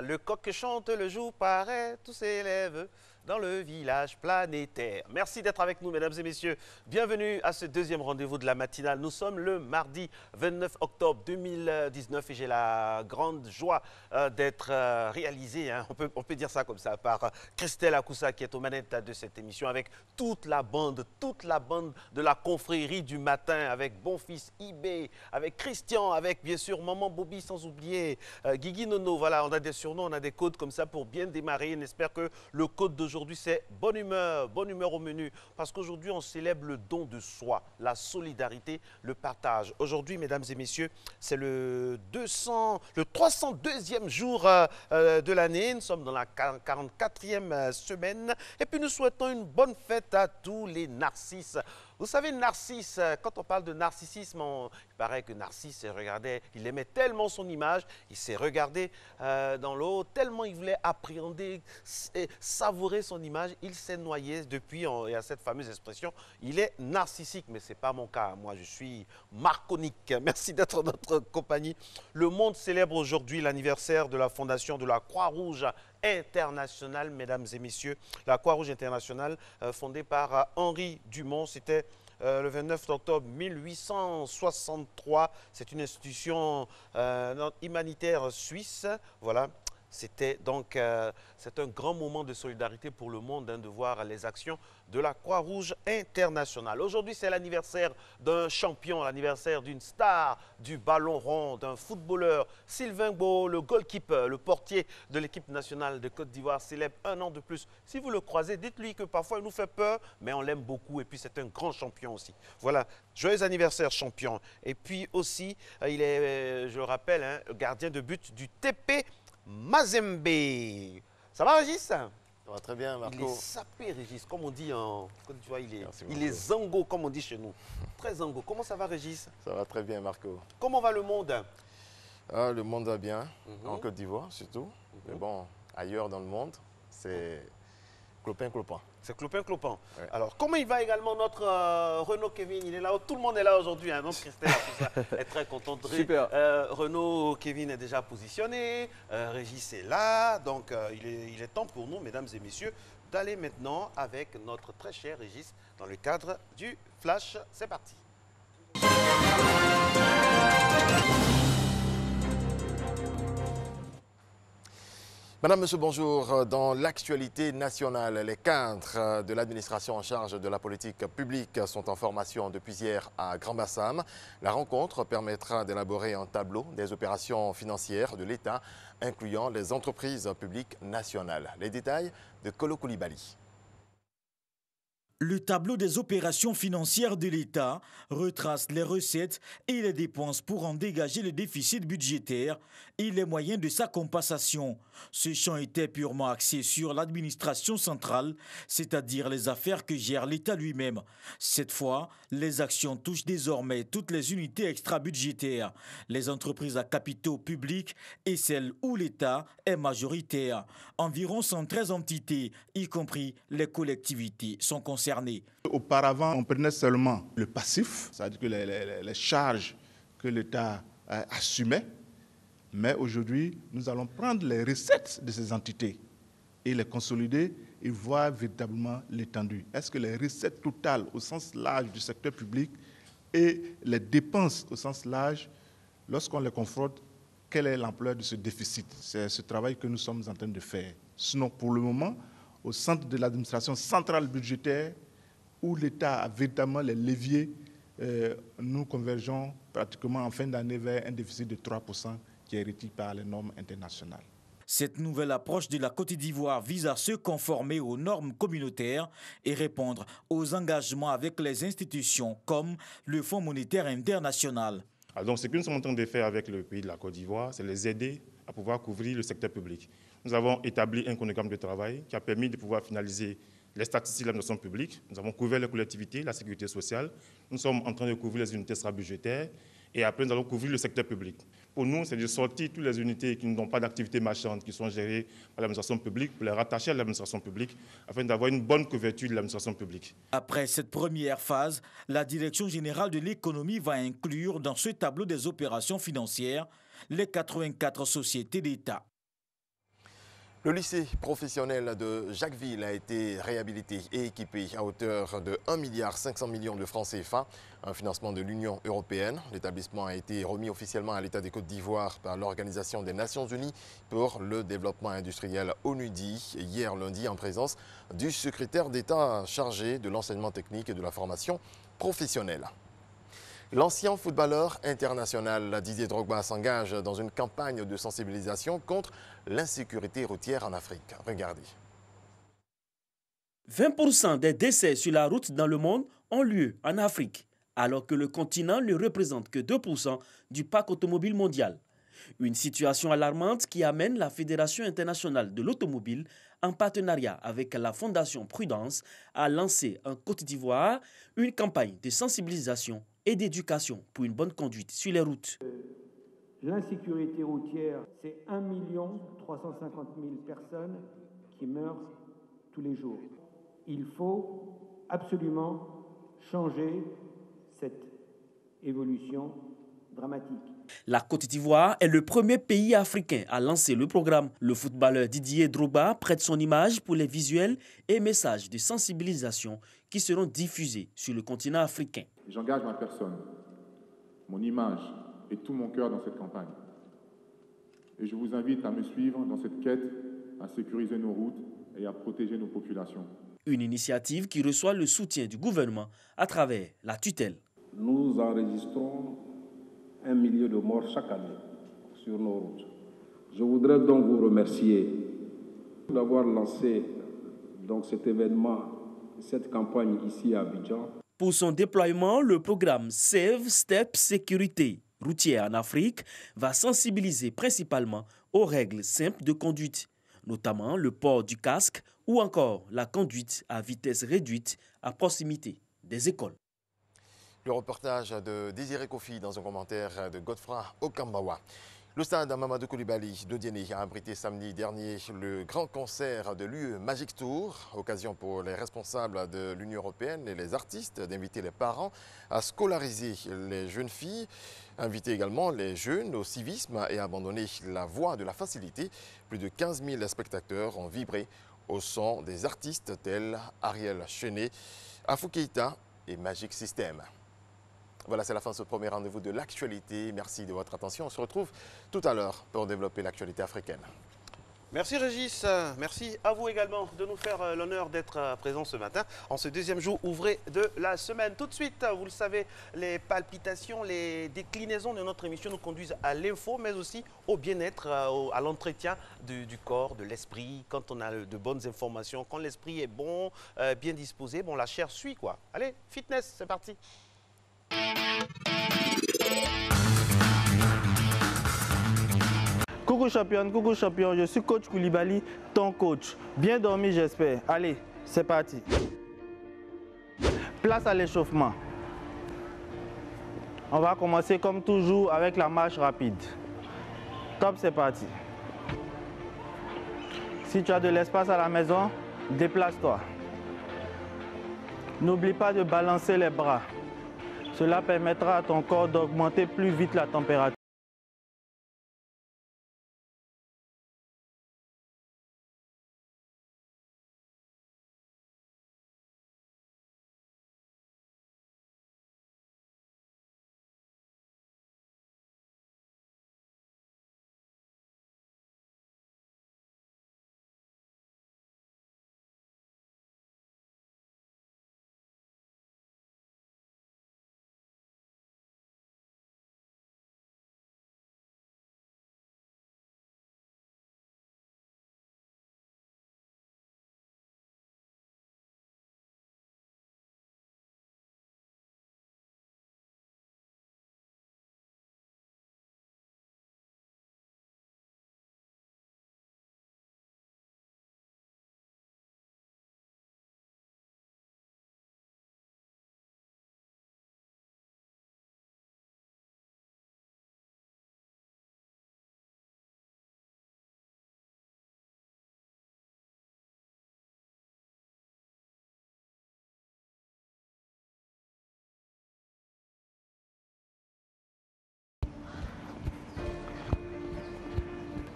Le coq chante, le jour paraît, tout s'élève dans le village planétaire. Merci d'être avec nous, mesdames et messieurs. Bienvenue à ce deuxième rendez-vous de la matinale. Nous sommes le mardi 29 octobre 2019 et j'ai la grande joie d'être réalisé, hein, on peut dire ça comme ça, par Christelle Akoussa qui est aux manettes de cette émission avec toute la bande de la confrérie du matin, avec Bonfils Ibé, avec Christian, avec bien sûr Maman Bobby, sans oublier Guigui Nono. Voilà, on a des surnoms, on a des codes comme ça pour bien démarrer. On espère que le code d'aujourd'hui c'est bonne humeur au menu, parce qu'aujourd'hui on célèbre le don de soi, la solidarité, le partage. Aujourd'hui, mesdames et messieurs, c'est le 302e jour de l'année. Nous sommes dans la 44e semaine et puis nous souhaitons une bonne fête à tous les narcisses. Vous savez, Narcisse, quand on parle de narcissisme, il paraît que Narcisse, regardait, il aimait tellement son image, il s'est regardé dans l'eau, tellement il voulait appréhender et savourer son image, il s'est noyé. Depuis, il y a cette fameuse expression, il est narcissique, mais ce n'est pas mon cas. Moi, je suis marconique. Merci d'être notre compagnie. Le monde célèbre aujourd'hui l'anniversaire de la fondation de la Croix-Rouge internationale, mesdames et messieurs. La Croix-Rouge internationale, fondée par Henri Dumont, c'était le 29 octobre 1863. C'est une institution humanitaire suisse. Voilà. C'était donc c'est un grand moment de solidarité pour le monde, hein, de voir les actions de la Croix-Rouge internationale. Aujourd'hui, c'est l'anniversaire d'un champion, l'anniversaire d'une star du ballon rond, d'un footballeur. Sylvain Gbo, le goalkeeper, le portier de l'équipe nationale de Côte d'Ivoire, célèbre un an de plus. Si vous le croisez, dites-lui que parfois il nous fait peur, mais on l'aime beaucoup et puis c'est un grand champion aussi. Voilà, joyeux anniversaire champion. Et puis aussi, il est, je le rappelle, hein, gardien de but du TP Mazembe. Ça va, Régis? Ça va très bien, Marco. Il est sapé, Régis, comme on dit en Côte d'Ivoire. Il est zango, comme on dit chez nous. Très zango. Comment ça va, Régis? Ça va très bien, Marco. Comment va le monde? Le monde va bien, en Côte d'Ivoire surtout. Mais bon, ailleurs dans le monde, c'est clopin-clopin. C'est clopin-clopin. Ouais. Alors, comment il va également notre Renaud Kevin? Il est là, tout le monde est là aujourd'hui. Hein, donc, Christelle est très contente. Super. Renaud Kevin est déjà positionné. Régis est là. Donc, il est temps pour nous, mesdames et messieurs, d'aller maintenant avec notre très cher Régis dans le cadre du Flash. C'est parti. Madame, Monsieur, bonjour. Dans l'actualité nationale, les cadres de l'administration en charge de la politique publique sont en formation depuis hier à Grand-Bassam. La rencontre permettra d'élaborer un tableau des opérations financières de l'État, incluant les entreprises publiques nationales. Les détails de Kolo Koulibaly. Le tableau des opérations financières de l'État retrace les recettes et les dépenses pour en dégager le déficit budgétaire et les moyens de sa compensation. Ce champ était purement axé sur l'administration centrale, c'est-à-dire les affaires que gère l'État lui-même. Cette fois, les actions touchent désormais toutes les unités extra-budgétaires, les entreprises à capitaux publics et celles où l'État est majoritaire. Environ 113 entités, y compris les collectivités, sont concernées. Auparavant, on prenait seulement le passif, c'est-à-dire que les charges que l'État assumait, mais aujourd'hui, nous allons prendre les recettes de ces entités et les consolider et voir véritablement l'étendue. Est-ce que les recettes totales au sens large du secteur public et les dépenses au sens large, lorsqu'on les confronte, quelle est l'ampleur de ce déficit? C'est ce travail que nous sommes en train de faire. Sinon, pour le moment, au centre de l'administration centrale budgétaire, où l'État a véritablement les leviers nous convergeons pratiquement en fin d'année vers un déficit de 3% qui est requis par les normes internationales. Cette nouvelle approche de la Côte d'Ivoire vise à se conformer aux normes communautaires et répondre aux engagements avec les institutions comme le Fonds monétaire international. Donc, ce que nous sommes en train de faire avec le pays de la Côte d'Ivoire, c'est les aider à pouvoir couvrir le secteur public. Nous avons établi un chronogramme de travail qui a permis de pouvoir finaliser les statistiques de l'administration publique. Nous avons couvert les collectivités, la sécurité sociale. Nous sommes en train de couvrir les unités extra-budgétaires. Et après, nous allons couvrir le secteur public. Pour nous, c'est de sortir toutes les unités qui n'ont pas d'activité marchande, qui sont gérées par l'administration publique, pour les rattacher à l'administration publique, afin d'avoir une bonne couverture de l'administration publique. Après cette première phase, la Direction générale de l'économie va inclure dans ce tableau des opérations financières les 84 sociétés d'État. Le lycée professionnel de Jacquesville a été réhabilité et équipé à hauteur de 1,5 milliard de francs CFA, un financement de l'Union européenne. L'établissement a été remis officiellement à l'État des Côtes d'Ivoire par l'Organisation des Nations Unies pour le développement industriel ONUDI hier lundi en présence du secrétaire d'État chargé de l'enseignement technique et de la formation professionnelle. L'ancien footballeur international Didier Drogba s'engage dans une campagne de sensibilisation contre l'insécurité routière en Afrique. Regardez. 20% des décès sur la route dans le monde ont lieu en Afrique, alors que le continent ne représente que 2% du parc automobile mondial. Une situation alarmante qui amène la Fédération internationale de l'automobile, en partenariat avec la Fondation Prudence, à lancer en Côte d'Ivoire une campagne de sensibilisation et d'éducation pour une bonne conduite sur les routes. L'insécurité routière, c'est 1 350 000 personnes qui meurent tous les jours. Il faut absolument changer cette évolution dramatique. La Côte d'Ivoire est le premier pays africain à lancer le programme. Le footballeur Didier Drogba prête son image pour les visuels et messages de sensibilisation qui seront diffusés sur le continent africain. J'engage ma personne, mon image et tout mon cœur dans cette campagne. Et je vous invite à me suivre dans cette quête à sécuriser nos routes et à protéger nos populations. Une initiative qui reçoit le soutien du gouvernement à travers la tutelle. Nous enregistrons 1 million de morts chaque année sur nos routes. Je voudrais donc vous remercier d'avoir lancé donc cet événement, cette campagne ici à Abidjan. Pour son déploiement, le programme Save Step Sécurité routière en Afrique va sensibiliser principalement aux règles simples de conduite, notamment le port du casque ou encore la conduite à vitesse réduite à proximité des écoles. Le reportage de Désiré Kofi dans un commentaire de Godfrey Okambawa. Le stade Mamadou Koulibaly de Diéné a abrité samedi dernier le grand concert de l'UE Magic Tour, occasion pour les responsables de l'Union européenne et les artistes d'inviter les parents à scolariser les jeunes filles, inviter également les jeunes au civisme et abandonner la voie de la facilité. Plus de 15 000 spectateurs ont vibré au son des artistes tels Ariel Chenet, Afou Keïta et Magic System. Voilà, c'est la fin de ce premier rendez-vous de l'actualité. Merci de votre attention. On se retrouve tout à l'heure pour développer l'actualité africaine. Merci Régis, merci à vous également de nous faire l'honneur d'être présent ce matin en ce deuxième jour ouvré de la semaine. Tout de suite, vous le savez, les palpitations, les déclinaisons de notre émission nous conduisent à l'info, mais aussi au bien-être, à l'entretien du corps, de l'esprit. Quand on a de bonnes informations, quand l'esprit est bon, bien disposé, bon, la chair suit quoi. Allez, fitness, c'est parti. Coucou champion, je suis coach Koulibaly, ton coach. Bien dormi j'espère. Allez, c'est parti. Place à l'échauffement. On va commencer comme toujours avec la marche rapide. Top, c'est parti. Si tu as de l'espace à la maison, déplace-toi. N'oublie pas de balancer les bras. Cela permettra à ton corps d'augmenter plus vite la température.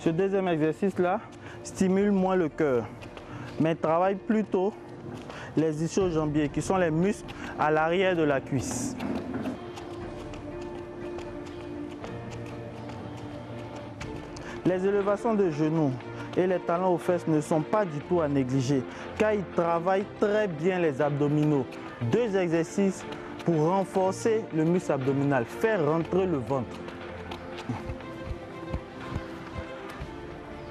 Ce deuxième exercice-là stimule moins le cœur, mais travaille plutôt les ischio-jambiers, qui sont les muscles à l'arrière de la cuisse. Les élévations de genoux et les talons aux fesses ne sont pas du tout à négliger, car ils travaillent très bien les abdominaux. 2 exercices pour renforcer le muscle abdominal, faire rentrer le ventre.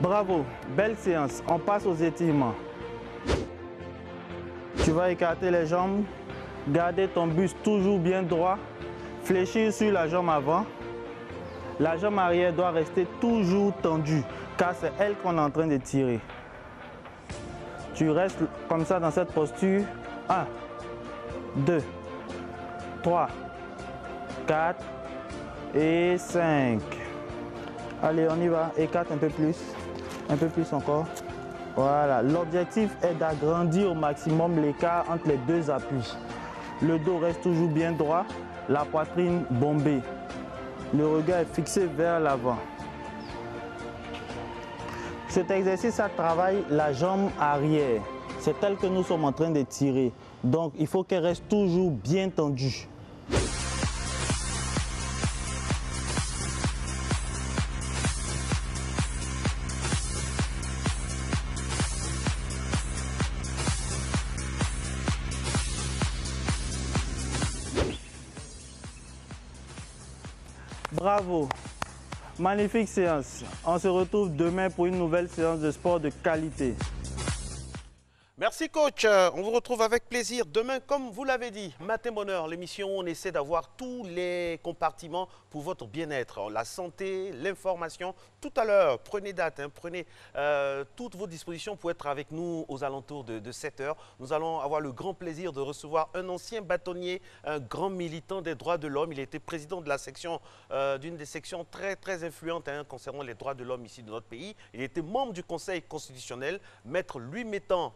Bravo, belle séance. On passe aux étirements. Tu vas écarter les jambes, garder ton buste toujours bien droit, fléchir sur la jambe avant. La jambe arrière doit rester toujours tendue, car c'est elle qu'on est en train de tirer. Tu restes comme ça dans cette posture. 1, 2, 3, 4 et 5. Allez, on y va. Écarte un peu plus encore. Voilà, l'objectif est d'agrandir au maximum l'écart entre les 2 appuis. Le dos reste toujours bien droit, la poitrine bombée. Le regard est fixé vers l'avant. Cet exercice, ça travaille la jambe arrière. C'est elle que nous sommes en train de tirer. Donc, il faut qu'elle reste toujours bien tendue. Bravo, magnifique séance. On se retrouve demain pour une nouvelle séance de sport de qualité. Merci coach, on vous retrouve avec plaisir demain comme vous l'avez dit. Matin Bonheur, l'émission où on essaie d'avoir tous les compartiments pour votre bien-être. La santé, l'information, tout à l'heure, prenez date, prenez toutes vos dispositions pour être avec nous aux alentours de 7 h. Nous allons avoir le grand plaisir de recevoir un ancien bâtonnier, un grand militant des droits de l'homme. Il était président de la section, d'une des sections très influentes concernant les droits de l'homme ici de notre pays. Il était membre du Conseil constitutionnel, maître Louis Mettant.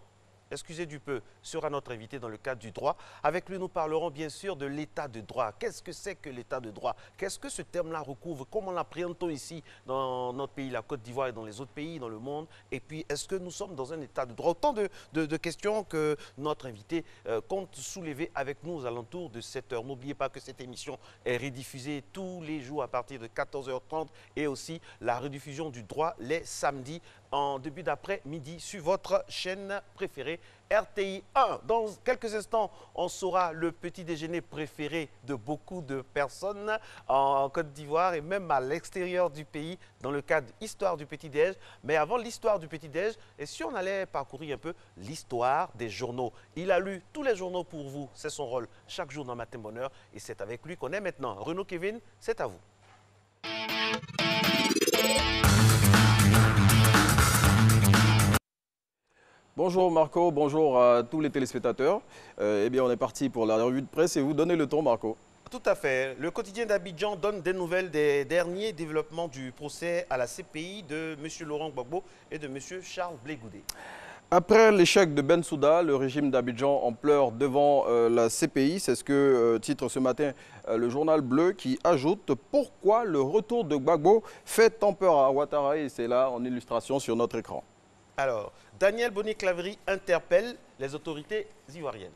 Excusez du peu, sera notre invité dans le cadre du droit. Avec lui, nous parlerons bien sûr de l'état de droit. Qu'est-ce que c'est que l'état de droit? Qu'est-ce que ce terme-là recouvre? Comment l'appréhendons ici dans notre pays, la Côte d'Ivoire et dans les autres pays, dans le monde? Et puis, est-ce que nous sommes dans un état de droit? Autant de questions que notre invité compte soulever avec nous aux alentours de 7 h. N'oubliez pas que cette émission est rediffusée tous les jours à partir de 14 h 30 et aussi la rediffusion du droit les samedis en début d'après-midi sur votre chaîne préférée RTI 1. Dans quelques instants, on saura le petit déjeuner préféré de beaucoup de personnes en Côte d'Ivoire et même à l'extérieur du pays dans le cadre Histoire du petit-déj. Mais avant l'histoire du petit-déj, et si on allait parcourir un peu l'histoire des journaux? Il a lu tous les journaux pour vous, c'est son rôle chaque jour dans Matin Bonheur et c'est avec lui qu'on est maintenant. Renaud Kevin, c'est à vous. Bonjour Marco, bonjour à tous les téléspectateurs. Eh bien, on est parti pour la revue de presse et vous donnez le ton, Marco. Tout à fait. Le quotidien d'Abidjan donne des nouvelles des derniers développements du procès à la CPI de M. Laurent Gbagbo et de M. Charles Blé Goudé. Après l'échec de Bensouda, le régime d'Abidjan en pleure devant la CPI. C'est ce que titre ce matin le journal Bleu qui ajoute « Pourquoi le retour de Gbagbo fait tant peur à Ouattara ?» et c'est là en illustration sur notre écran. Alors, Daniel Boni-Clavry interpelle les autorités ivoiriennes.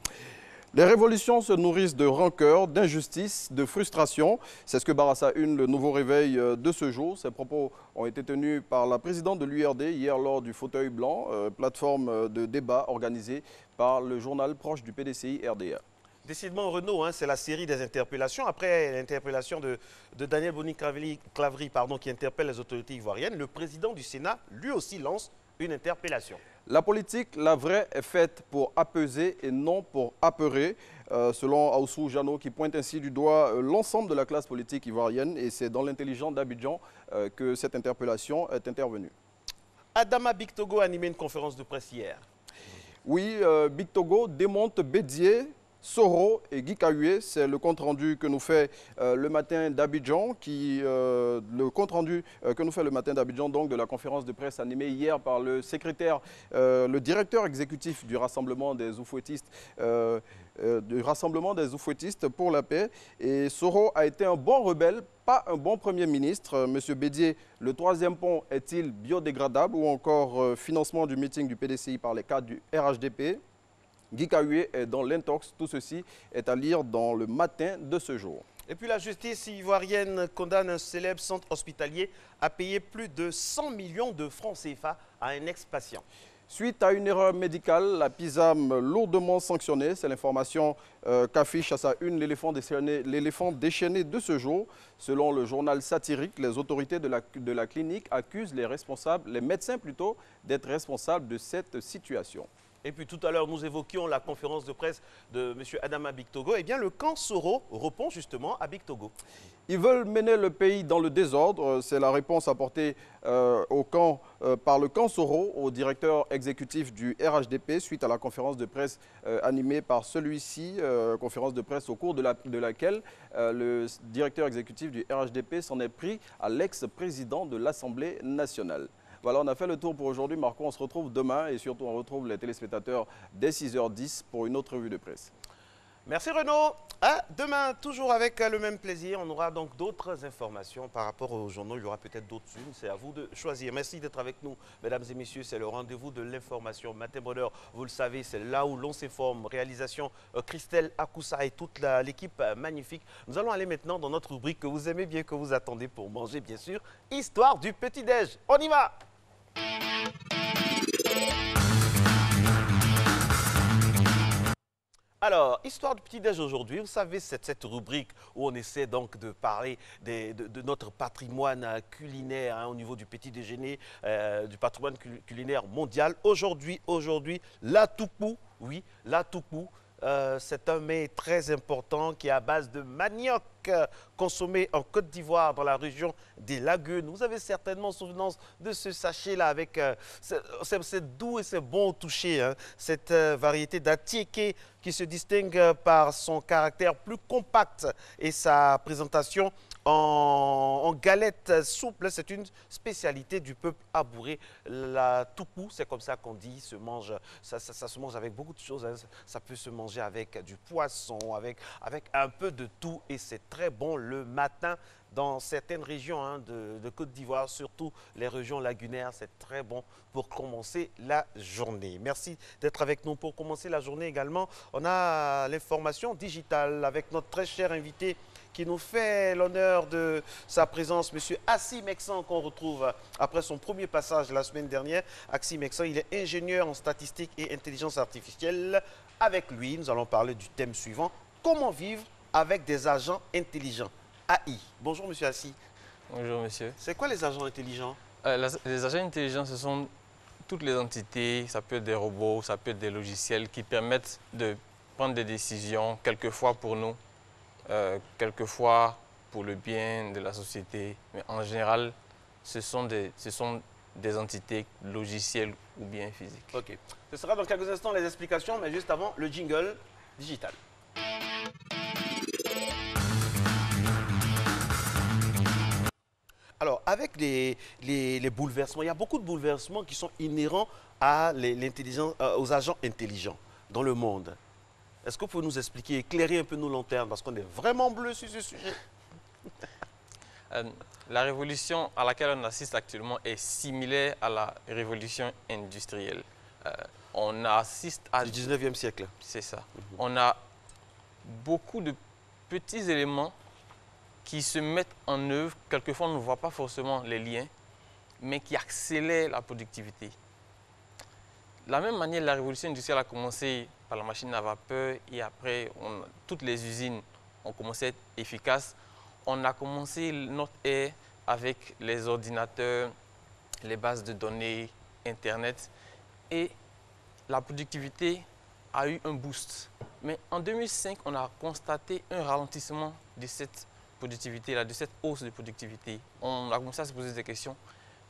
Les révolutions se nourrissent de rancœur, d'injustice, de frustration. C'est ce que Barassa Une, le nouveau réveil de ce jour. Ces propos ont été tenus par la présidente de l'URD hier lors du fauteuil blanc, plateforme de débat organisée par le journal proche du PDCI RDA. Décidément, Renaud, c'est la série des interpellations. Après l'interpellation de Daniel Boni-Clavry qui interpelle les autorités ivoiriennes, le président du Sénat, lui aussi, lance une interpellation. La politique, la vraie, est faite pour apaiser et non pour apeurer, selon Aoussou Jano, qui pointe ainsi du doigt l'ensemble de la classe politique ivoirienne. Et c'est dans l'intelligence d'Abidjan que cette interpellation est intervenue. Adama Bictogo a animé une conférence de presse hier. Oui, Bictogo démonte Bédié Soro et Guy Kahué. C'est le compte-rendu que nous fait le matin d'Abidjan, le compte-rendu que nous fait le matin d'Abidjan, donc de la conférence de presse animée hier par le directeur exécutif du Rassemblement des Oufouettistes, pour la paix. Et Soro a été un bon rebelle, pas un bon Premier ministre. Monsieur Bédier, le troisième pont est-il biodégradable ou encore financement du meeting du PDCI par les cadres du RHDP? Guy Kahué est dans l'intox. Tout ceci est à lire dans le matin de ce jour. Et puis la justice ivoirienne condamne un célèbre centre hospitalier à payer plus de 100 millions de francs CFA à un ex-patient. Suite à une erreur médicale, la PISAM lourdement sanctionnée. C'est l'information qu'affiche à sa une l'éléphant déchaîné de ce jour. Selon le journal satirique, les autorités de la clinique accusent les médecins plutôt, d'être responsables de cette situation. Et puis tout à l'heure, nous évoquions la conférence de presse de M. Adama Bictogo. Eh bien, le camp Soro répond justement à Bictogo. Ils veulent mener le pays dans le désordre. C'est la réponse apportée par le camp Soro au directeur exécutif du RHDP suite à la conférence de presse animée par celui-ci, conférence de presse au cours de laquelle le directeur exécutif du RHDP s'en est pris à l'ex-président de l'Assemblée nationale. Voilà, on a fait le tour pour aujourd'hui. Marco, on se retrouve demain et surtout on retrouve les téléspectateurs dès 6h10 pour une autre revue de presse. Merci Renaud. À demain, toujours avec le même plaisir. On aura donc d'autres informations par rapport aux journaux. Il y aura peut-être d'autres unes. C'est à vous de choisir. Merci d'être avec nous, mesdames et messieurs. C'est le rendez-vous de l'information. Matin Bonheur, vous le savez, c'est là où l'on s'informe. Réalisation Christelle Akoussa et toute l'équipe magnifique. Nous allons aller maintenant dans notre rubrique que vous aimez bien, que vous attendez pour manger, bien sûr. Histoire du petit-déj. On y va! Alors, histoire du petit-déj aujourd'hui, vous savez, c'est cette rubrique où on essaie donc de parler de notre patrimoine culinaire au niveau du petit-déjeuner, du patrimoine culinaire mondial. Aujourd'hui, la toupou, oui, la toupou. C'est un mets très important qui est à base de manioc consommé en Côte d'Ivoire dans la région des Lagunes. Vous avez certainement souvenance de ce sachet-là avec c'est doux et c'est bon au toucher. Hein. Cette variété d'atiéké qui se distingue par son caractère plus compact et sa présentation en galette souple. C'est une spécialité du peuple abouré. La toupou, c'est comme ça qu'on dit, ça se mange avec beaucoup de choses. Hein. Ça peut se manger avec du poisson, avec un peu de tout et c'est très bon le matin dans certaines régions de Côte d'Ivoire, surtout les régions lagunaires. C'est très bon pour commencer la journée. Merci d'être avec nous pour commencer la journée également. On a l'information digitale avec notre très cher invité qui nous fait l'honneur de sa présence, M. Assi Meksan, qu'on retrouve après son premier passage la semaine dernière. Assi Meksan, il est ingénieur en statistique et intelligence artificielle. Avec lui, nous allons parler du thème suivant, comment vivre avec des agents intelligents, AI. Bonjour, M. Assi. Bonjour, monsieur. C'est quoi les agents intelligents? Les agents intelligents, ce sont toutes les entités, ça peut être des robots, ça peut être des logiciels qui permettent de prendre des décisions, quelquefois pour nous, quelquefois pour le bien de la société, mais en général, ce sont des entités logicielles ou bien physiques. Ok. Ce sera dans quelques instants les explications, mais juste avant, le jingle digital. Alors, avec les bouleversements, il y a beaucoup de bouleversements qui sont inhérents à aux agents intelligents dans le monde. Est-ce que vous pouvez nous expliquer, éclairer un peu nos lanternes, parce qu'on est vraiment bleu sur ce sujet? La révolution à laquelle on assiste actuellement est similaire à la révolution industrielle. On assiste à... Du 19e siècle. C'est ça. On a beaucoup de petits éléments qui se mettent en œuvre. Quelquefois, on ne voit pas forcément les liens, mais qui accélèrent la productivité. De la même manière, la révolution industrielle a commencé par la machine à vapeur et après, toutes les usines ont commencé à être efficaces. On a commencé notre ère avec les ordinateurs, les bases de données, Internet et la productivité a eu un boost. Mais en 2005, on a constaté un ralentissement de cette productivité-là, de cette hausse de productivité. On a commencé à se poser des questions,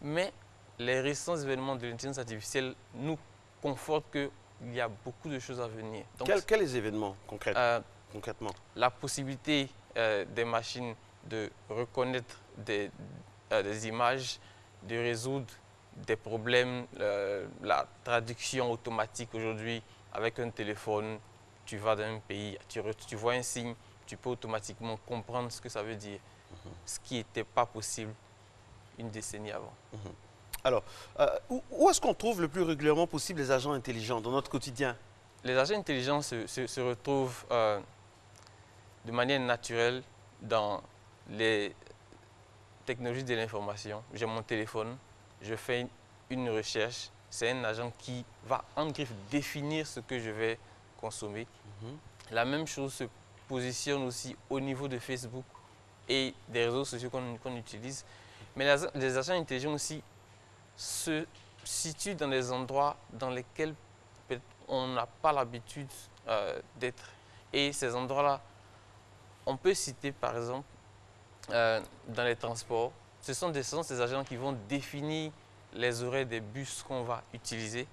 mais les récents événements de l'intelligence artificielle nous confortent il y a beaucoup de choses à venir. Donc, quels événements concrètement? La possibilité des machines de reconnaître des images, de résoudre des problèmes, la traduction automatique aujourd'hui avec un téléphone, tu vas dans un pays, tu vois un signe, tu peux automatiquement comprendre ce que ça veut dire, ce qui n'était pas possible une décennie avant. Alors, où est-ce qu'on trouve le plus régulièrement possible les agents intelligents dans notre quotidien? Les agents intelligents se retrouvent de manière naturelle dans les technologies de l'information. J'ai mon téléphone, je fais une recherche, c'est un agent qui va en griffe définir ce que je vais consommer. La même chose se positionne aussi au niveau de Facebook et des réseaux sociaux qu'on utilise. Mais les agents intelligents aussi se situent dans des endroits dans lesquels on n'a pas l'habitude d'être. Et ces endroits-là, on peut citer par exemple dans les transports, ce sont ces agents qui vont définir les horaires des bus qu'on va utiliser.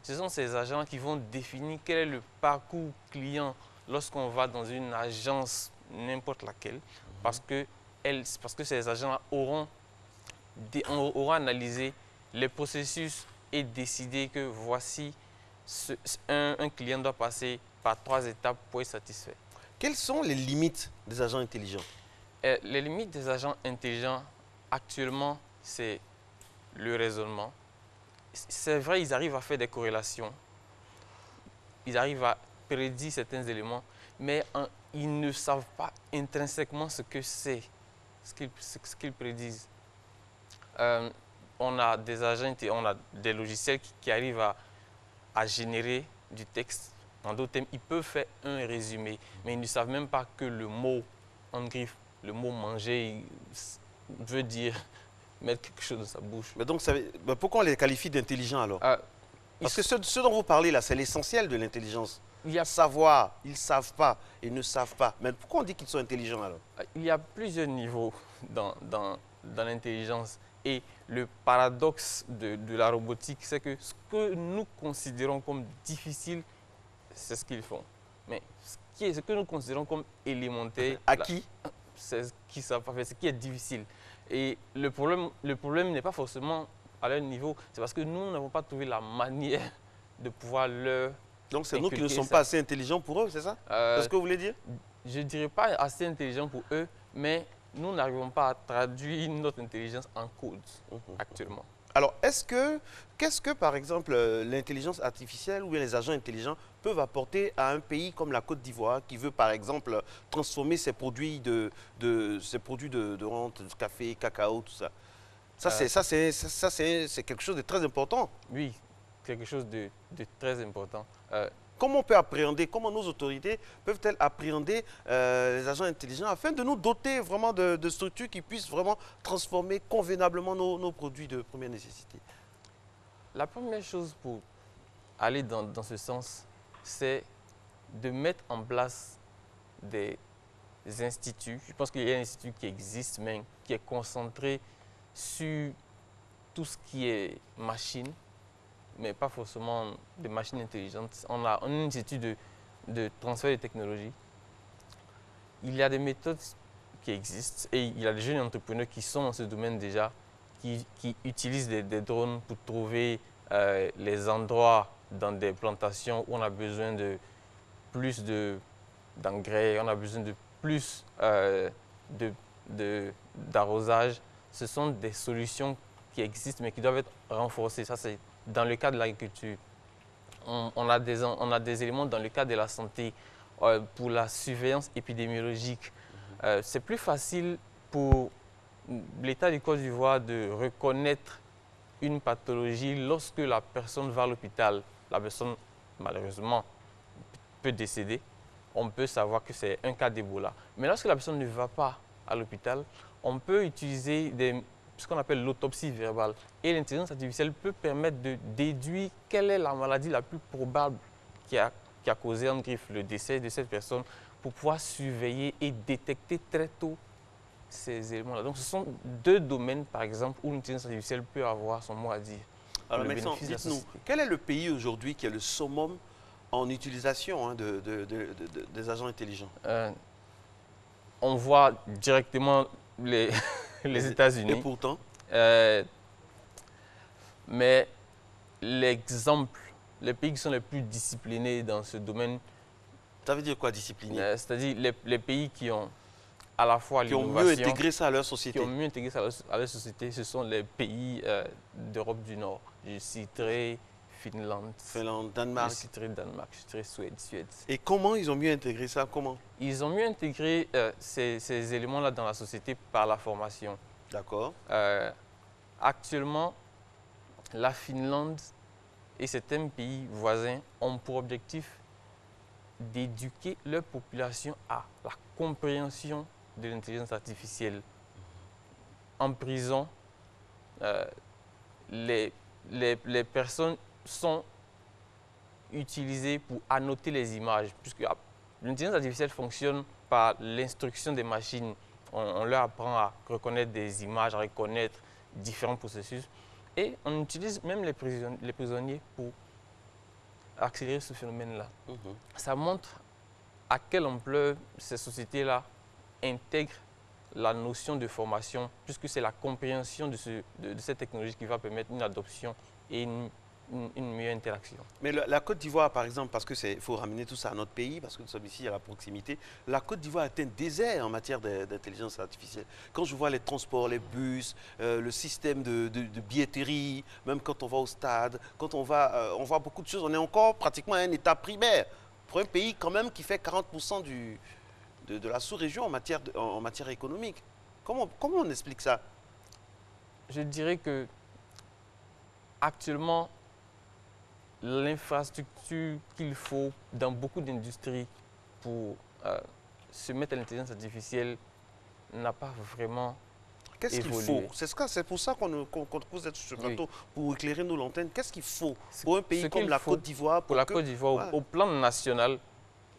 Ce sont ces agents qui vont définir quel est le parcours client lorsqu'on va dans une agence, n'importe laquelle, parce que ces agents auront analysé les processus et décidé que voici un client doit passer par 3 étapes pour être satisfait. Quelles sont les limites des agents intelligents? Les limites des agents intelligents actuellement, c'est le raisonnement. C'est vrai, ils arrivent à faire des corrélations, ils arrivent à prédire certains éléments, mais ils ne savent pas intrinsèquement ce que c'est, ce qu'ils prédisent. On a des agents, on a des logiciels qui arrivent à générer du texte. En d'autres termes, ils peuvent faire un résumé, mais ils ne savent même pas que le mot en griffe, le mot manger, veut dire mettre quelque chose dans sa bouche. Mais donc, pourquoi on les qualifie d'intelligents alors? Parce que ce dont vous parlez là, c'est l'essentiel de l'intelligence. Savoir, ils ne savent pas, ils ne savent pas. Mais pourquoi on dit qu'ils sont intelligents alors? Il y a plusieurs niveaux dans l'intelligence. Et le paradoxe de la robotique, c'est que ce que nous considérons comme difficile, c'est ce qu'ils font. Mais ce que nous considérons comme élémentaire, c'est ce qu'ils savent pas faire, ce qui est difficile. Et le problème n'est pas forcément à leur niveau, c'est parce que nous n'avons pas trouvé la manière de pouvoir leur... Donc c'est nous qui ne sommes pas assez intelligents pour eux, c'est ça? C'est ce que vous voulez dire? Je ne dirais pas assez intelligents pour eux, mais nous n'arrivons pas à traduire notre intelligence en code actuellement. Alors, qu'est-ce que, par exemple, l'intelligence artificielle ou les agents intelligents peuvent apporter à un pays comme la Côte d'Ivoire qui veut, par exemple, transformer ses produits de rente, café, cacao, tout ça? Ça, c'est quelque chose de très important. Oui, quelque chose de très important. Comment on peut appréhender, comment nos autorités peuvent-elles appréhender les agents intelligents afin de nous doter vraiment de structures qui puissent vraiment transformer convenablement nos produits de première nécessité? La première chose pour aller dans ce sens, c'est de mettre en place des instituts. Je pense qu'il y a un institut qui existe, mais qui est concentré sur tout ce qui est machine, mais pas forcément des machines intelligentes. On a un institut de transfert de technologie. Il y a des méthodes qui existent et il y a des jeunes entrepreneurs qui sont dans ce domaine déjà, qui utilisent des drones pour trouver les endroits dans des plantations où on a besoin de plus d'engrais, on a besoin de plus d'arrosage. Ce sont des solutions qui existent mais qui doivent être renforcées. Ça, c'est dans le cas de l'agriculture. On a des éléments dans le cas de la santé, pour la surveillance épidémiologique. C'est plus facile pour l'État du Côte d'Ivoire de reconnaître une pathologie lorsque la personne va à l'hôpital. La personne, malheureusement, peut décéder. On peut savoir que c'est un cas d'Ebola. Mais lorsque la personne ne va pas à l'hôpital, on peut utiliser ce qu'on appelle l'autopsie verbale. Et l'intelligence artificielle peut permettre de déduire quelle est la maladie la plus probable qui a causé en griffe le décès de cette personne pour pouvoir surveiller et détecter très tôt ces éléments-là. Donc ce sont deux domaines, par exemple, où l'intelligence artificielle peut avoir son mot à dire. Alors maintenant, dites-nous, quel est le pays aujourd'hui qui est le summum en utilisation des agents intelligents? On voit directement les États-Unis. Et pourtant? Mais l'exemple, les pays qui sont les plus disciplinés dans ce domaine. Ça veut dire quoi, discipliné? C'est-à-dire les pays qui ont à la fois l'innovation. Qui ont mieux intégré ça à leur société. Qui ont mieux intégré ça à leur société, ce sont les pays d'Europe du Nord. Je citerai Finlande, Danemark. Je citerai Danemark, je citerai Suède. Et comment ils ont mieux intégré ça? Comment? Ils ont mieux intégré ces éléments-là dans la société par la formation. D'accord. Actuellement, la Finlande et certains pays voisins ont pour objectif d'éduquer leur population à la compréhension de l'intelligence artificielle. En prison, les personnes sont utilisées pour annoter les images, puisque l'intelligence artificielle fonctionne par l'instruction des machines. On leur apprend à reconnaître des images, à reconnaître différents processus. Et on utilise même les prisonniers pour accélérer ce phénomène-là. Ça montre à quelle ampleur ces sociétés-là intègrent la notion de formation, puisque c'est la compréhension de cette technologie qui va permettre une adoption et une meilleure interaction. Mais la Côte d'Ivoire, par exemple, parce qu'il faut ramener tout ça à notre pays, parce que nous sommes ici à la proximité, la Côte d'Ivoire est un désert en matière d'intelligence artificielle. Quand je vois les transports, les bus, le système de billetterie, même quand on va au stade, quand on voit beaucoup de choses, on est encore pratiquement à un état primaire. Pour un pays quand même qui fait 40% de la sous-région en matière économique. Comment on explique ça? Je dirais que actuellement, l'infrastructure qu'il faut dans beaucoup d'industries pour se mettre à l'intelligence artificielle n'a pas vraiment évolué. Qu'est-ce qu'il faut? C'est pour ça qu'on vous êtes sur ce plateau, pour éclairer nos lanternes. Qu'est-ce qu'il faut pour un pays comme la Côte d'Ivoire? Pour la Côte d'Ivoire, au plan national,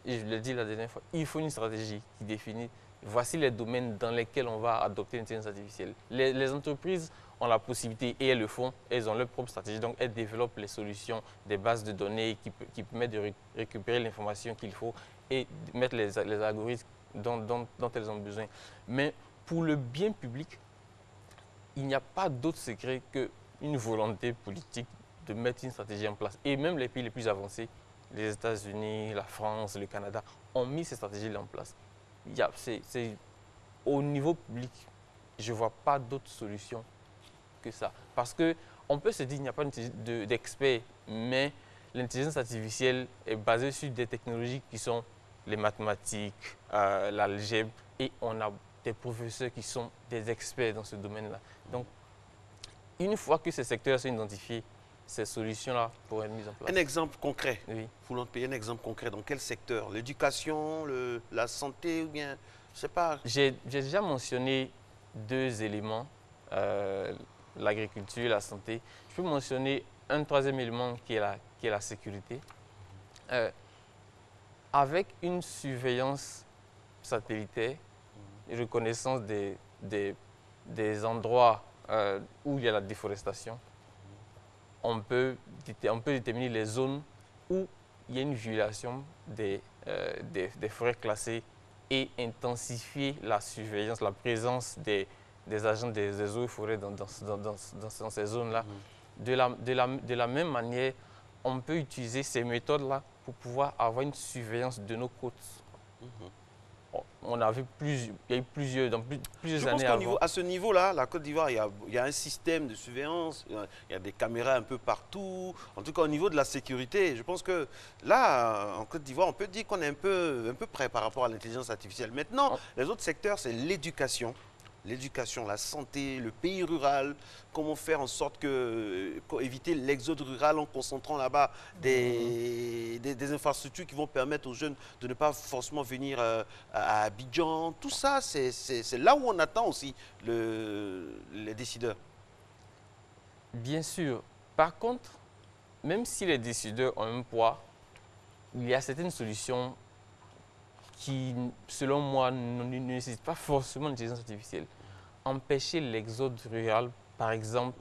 et je l'ai dit la dernière fois, il faut une stratégie qui définit voici les domaines dans lesquels on va adopter l'intelligence artificielle. Les entreprises ont la possibilité, et elles le font, elles ont leur propre stratégie, donc elles développent les solutions, des bases de données qui permettent de récupérer l'information qu'il faut et de mettre les algorithmes dont elles ont besoin. Mais pour le bien public, il n'y a pas d'autre secret qu'une volonté politique de mettre une stratégie en place. Et même les pays les plus avancés, les États-Unis, la France, le Canada, ont mis ces stratégies-là en place. Au niveau public, je ne vois pas d'autre solution que ça. Parce qu'on peut se dire qu'il n'y a pas d'experts, mais l'intelligence artificielle est basée sur des technologies qui sont les mathématiques, l'algèbre, et on a des professeurs qui sont des experts dans ce domaine-là. Donc, une fois que ces secteurs sont identifiés, ces solutions-là pourraient être mises en place. Un exemple concret. Oui. Voulons payer un exemple concret. Dans quel secteur? L'éducation, la santé ou bien, je ne sais pas. J'ai déjà mentionné deux éléments, l'agriculture et la santé. Je peux mentionner un troisième élément qui est la sécurité. Avec une surveillance satellitaire, une reconnaissance des endroits où il y a la déforestation, on peut déterminer les zones où il y a une violation des forêts classées et intensifier la surveillance, la présence des agents des eaux et forêts dans ces zones-là. De la même manière, on peut utiliser ces méthodes-là pour pouvoir avoir une surveillance de nos côtes. On a vu il y a eu plusieurs années avant. À ce niveau-là, la Côte d'Ivoire, il y a un système de surveillance, il y a des caméras un peu partout. En tout cas, au niveau de la sécurité, je pense que là, en Côte d'Ivoire, on peut dire qu'on est un peu près par rapport à l'intelligence artificielle. Maintenant, les autres secteurs, c'est l'éducation. L'éducation, la santé, le pays rural, comment faire en sorte éviter l'exode rural en concentrant là-bas des infrastructures qui vont permettre aux jeunes de ne pas forcément venir à Abidjan. Tout ça, c'est là où on attend aussi les décideurs. Bien sûr. Par contre, même si les décideurs ont un poids, il y a certaines solutions qui, selon moi, ne nécessitent pas forcément l'intelligence artificielle. Empêcher l'exode rural, par exemple,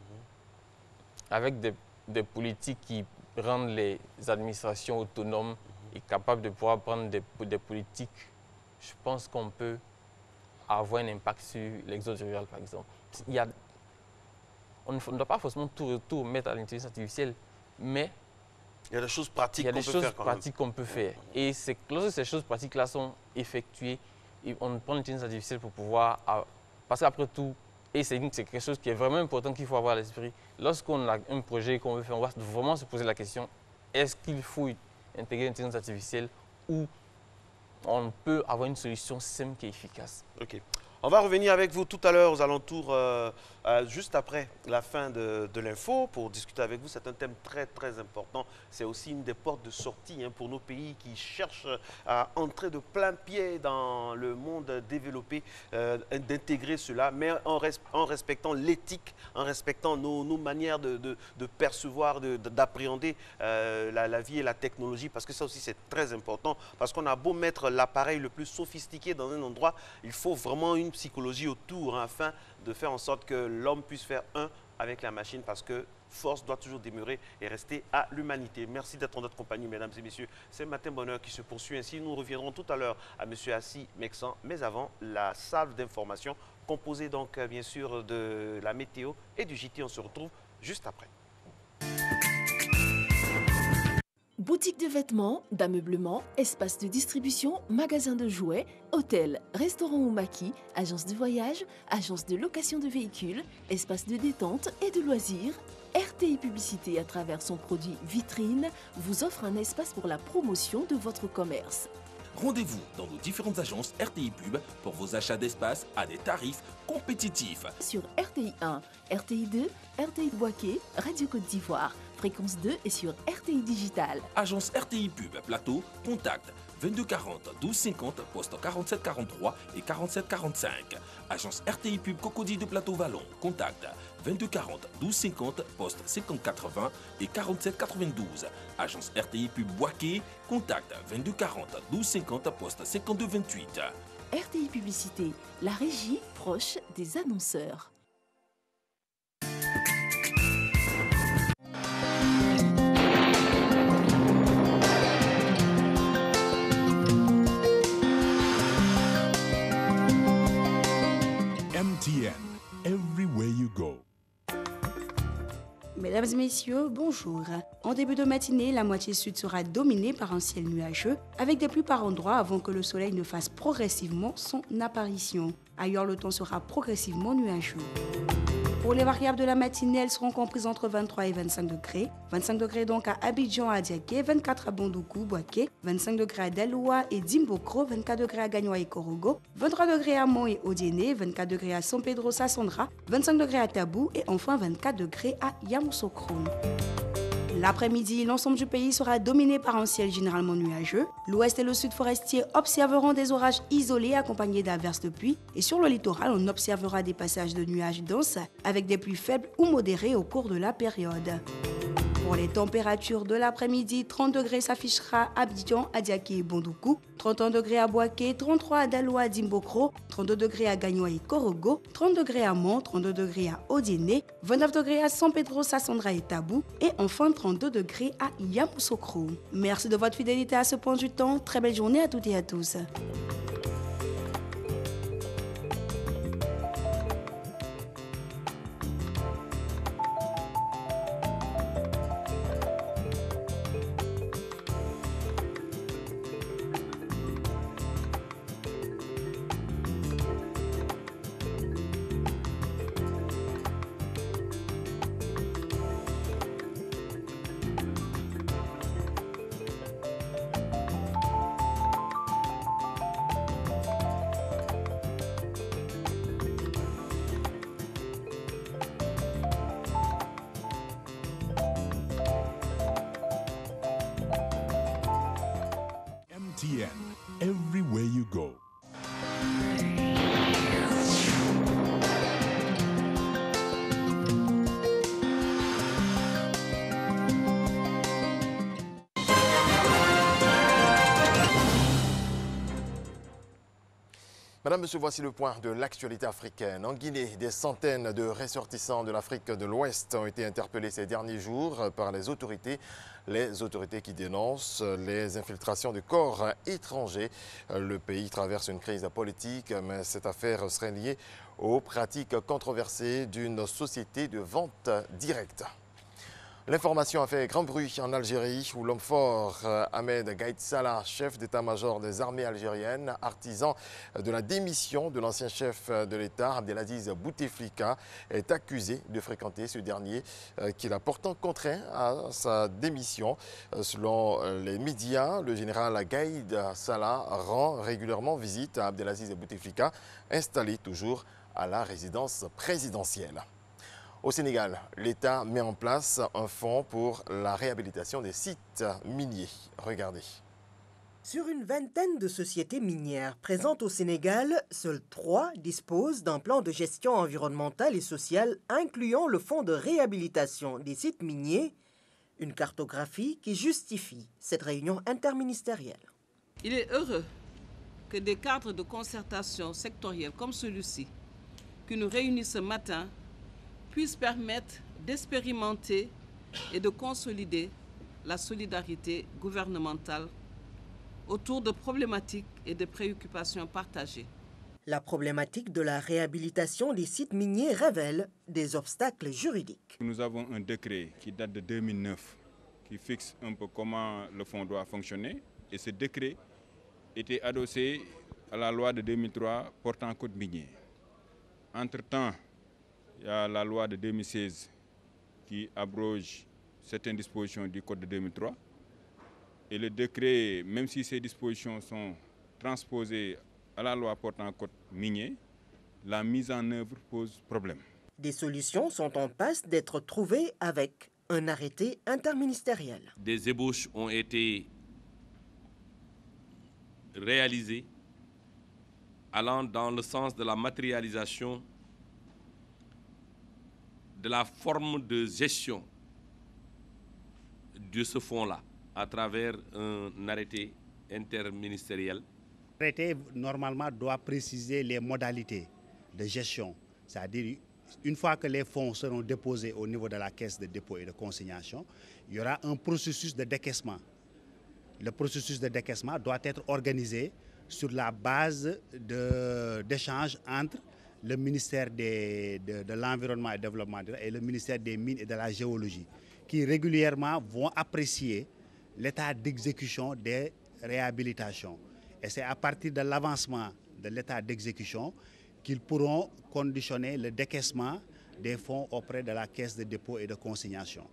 avec des politiques qui rendre les administrations autonomes et capables de pouvoir prendre des politiques, je pense qu'on peut avoir un impact sur l'exode rural, par exemple. On ne doit pas forcément tout mettre à l'intelligence artificielle, mais il y a des choses pratiques qu'on peut faire. Et lorsque ces choses pratiques-là sont effectuées, on prend l'intelligence artificielle pour pouvoir... Parce qu'après tout, et c'est quelque chose qui est vraiment important qu'il faut avoir à l'esprit. Lorsqu'on a un projet qu'on veut faire, on va vraiment se poser la question, est-ce qu'il faut intégrer l'intelligence artificielle ou on peut avoir une solution simple et efficace? Ok. On va revenir avec vous tout à l'heure aux alentours, juste après la fin de l'info, pour discuter avec vous. C'est un thème très, très important. C'est aussi une des portes de sortie pour nos pays qui cherchent à entrer de plein pied dans le monde développé, d'intégrer cela, mais en respectant l'éthique, en respectant nos manières de percevoir, d'appréhender la vie et la technologie, parce que ça aussi, c'est très important. Parce qu'on a beau mettre l'appareil le plus sophistiqué dans un endroit, il faut vraiment une psychologie autour afin de faire en sorte que l'homme puisse faire un avec la machine, parce que force doit toujours demeurer et rester à l'humanité. Merci d'être en notre compagnie, mesdames et messieurs. C'est Matin Bonheur qui se poursuit ainsi. Nous reviendrons tout à l'heure à M. Assi Meksan, mais avant, la salve d'informations composée donc bien sûr de la météo et du JT. On se retrouve juste après. Boutique de vêtements, d'ameublement, espace de distribution, magasin de jouets, hôtel, restaurant ou maquis, agence de voyage, agence de location de véhicules, espace de détente et de loisirs, RTI Publicité à travers son produit Vitrine vous offre un espace pour la promotion de votre commerce. Rendez-vous dans nos différentes agences RTI Pub pour vos achats d'espace à des tarifs compétitifs. Sur RTI 1, RTI 2, RTI Boaké, Radio Côte d'Ivoire, Fréquence 2 et sur RTI Digital. Agence RTI Pub Plateau, contact 22 40 12 50, poste 47 43 et 47 45. Agence RTI Pub Cocody de Plateau Vallon, contact 22 40 12 50, poste 50 80 et 47 92. Agence RTI Pub Boaké, contact 22 40 12 50, poste 52 28. RTI Publicité, la régie proche des annonceurs. MTN, everywhere you go. Mesdames et messieurs, bonjour. En début de matinée, la moitié sud sera dominée par un ciel nuageux, avec des pluies par endroits avant que le soleil ne fasse progressivement son apparition. Ailleurs, le temps sera progressivement nuageux. Pour les variables de la matinée, elles seront comprises entre 23 et 25 degrés. 25 degrés donc à Abidjan, à Diaké, 24 à Bondoukou, Boaké, 25 degrés à Deloua et Dimbokro, 24 degrés à Gagnoa et Korogo, 23 degrés à Mont et Odiéné, 24 degrés à San Pedro Sassandra, 25 degrés à Tabou et enfin 24 degrés à Yamoussoukro. L'après-midi, l'ensemble du pays sera dominé par un ciel généralement nuageux. L'ouest et le sud forestier observeront des orages isolés accompagnés d'averses de pluie. Et sur le littoral, on observera des passages de nuages denses avec des pluies faibles ou modérées au cours de la période. Pour les températures de l'après-midi, 30 degrés s'affichera à Abidjan, à Diaké et Bondoukou, 31 degrés à Boaké, 33 à Daloa et Dimbokro, 32 degrés à Gagnoa et Korogo, 30 degrés à Mont, 32 degrés à Odiéné, 29 degrés à San Pedro, Sassandra et Tabou et enfin 32 degrés à Yamoussoukro. Merci de votre fidélité à ce point du temps. Très belle journée à toutes et à tous. MTN, everywhere you go. Madame, Monsieur, voici le point de l'actualité africaine. En Guinée, des centaines de ressortissants de l'Afrique de l'Ouest ont été interpellés ces derniers jours par les autorités qui dénoncent les infiltrations de corps étrangers. Le pays traverse une crise politique, mais cette affaire serait liée aux pratiques controversées d'une société de vente directe. L'information a fait grand bruit en Algérie où l'homme fort Ahmed Gaïd Salah, chef d'état-major des armées algériennes, artisan de la démission de l'ancien chef de l'État, Abdelaziz Bouteflika, est accusé de fréquenter ce dernier qu'il a pourtant contraint à sa démission. Selon les médias, le général Gaïd Salah rend régulièrement visite à Abdelaziz Bouteflika, installé toujours à la résidence présidentielle. Au Sénégal, l'État met en place un fonds pour la réhabilitation des sites miniers. Regardez. Sur une vingtaine de sociétés minières présentes au Sénégal, seules 3 disposent d'un plan de gestion environnementale et sociale incluant le fonds de réhabilitation des sites miniers, une cartographie qui justifie cette réunion interministérielle. Il est heureux que des cadres de concertation sectoriels comme celui-ci, qui nous réunissent ce matin, puissent permettre d'expérimenter et de consolider la solidarité gouvernementale autour de problématiques et de préoccupations partagées. La problématique de la réhabilitation des sites miniers révèle des obstacles juridiques. Nous avons un décret qui date de 2009 qui fixe un peu comment le fonds doit fonctionner et ce décret était adossé à la loi de 2003 portant code minier. Entre-temps, il y a la loi de 2016 qui abroge certaines dispositions du code de 2003. Et le décret, même si ces dispositions sont transposées à la loi portant code minier, la mise en œuvre pose problème. Des solutions sont en passe d'être trouvées avec un arrêté interministériel. Des ébauches ont été réalisées allant dans le sens de la matérialisation de la forme de gestion de ce fonds-là à travers un arrêté interministériel. L'arrêté, normalement, doit préciser les modalités de gestion. C'est-à-dire, une fois que les fonds seront déposés au niveau de la caisse de dépôt et de consignation, il y aura un processus de décaissement. Le processus de décaissement doit être organisé sur la base d'échanges entre le ministère de l'Environnement et du Développement durable et le ministère des Mines et de la Géologie, qui régulièrement vont apprécier l'état d'exécution des réhabilitations. Et c'est à partir de l'avancement de l'état d'exécution qu'ils pourront conditionner le décaissement des fonds auprès de la Caisse de dépôt et de consignation.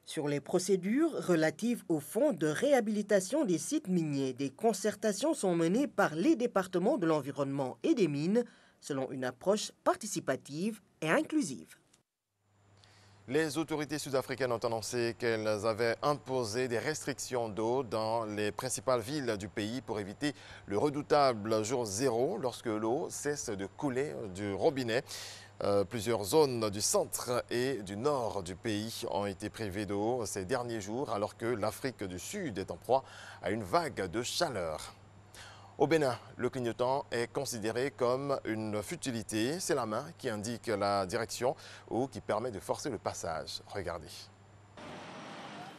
Sur les procédures relatives au fonds de réhabilitation des sites miniers, des concertations sont menées par les départements de l'environnement et des mines, selon une approche participative et inclusive. Les autorités sud-africaines ont annoncé qu'elles avaient imposé des restrictions d'eau dans les principales villes du pays pour éviter le redoutable jour zéro lorsque l'eau cesse de couler du robinet. Plusieurs zones du centre et du nord du pays ont été privées d'eau ces derniers jours alors que l'Afrique du Sud est en proie à une vague de chaleur. Au Bénin, le clignotant est considéré comme une futilité. C'est la main qui indique la direction ou qui permet de forcer le passage. Regardez.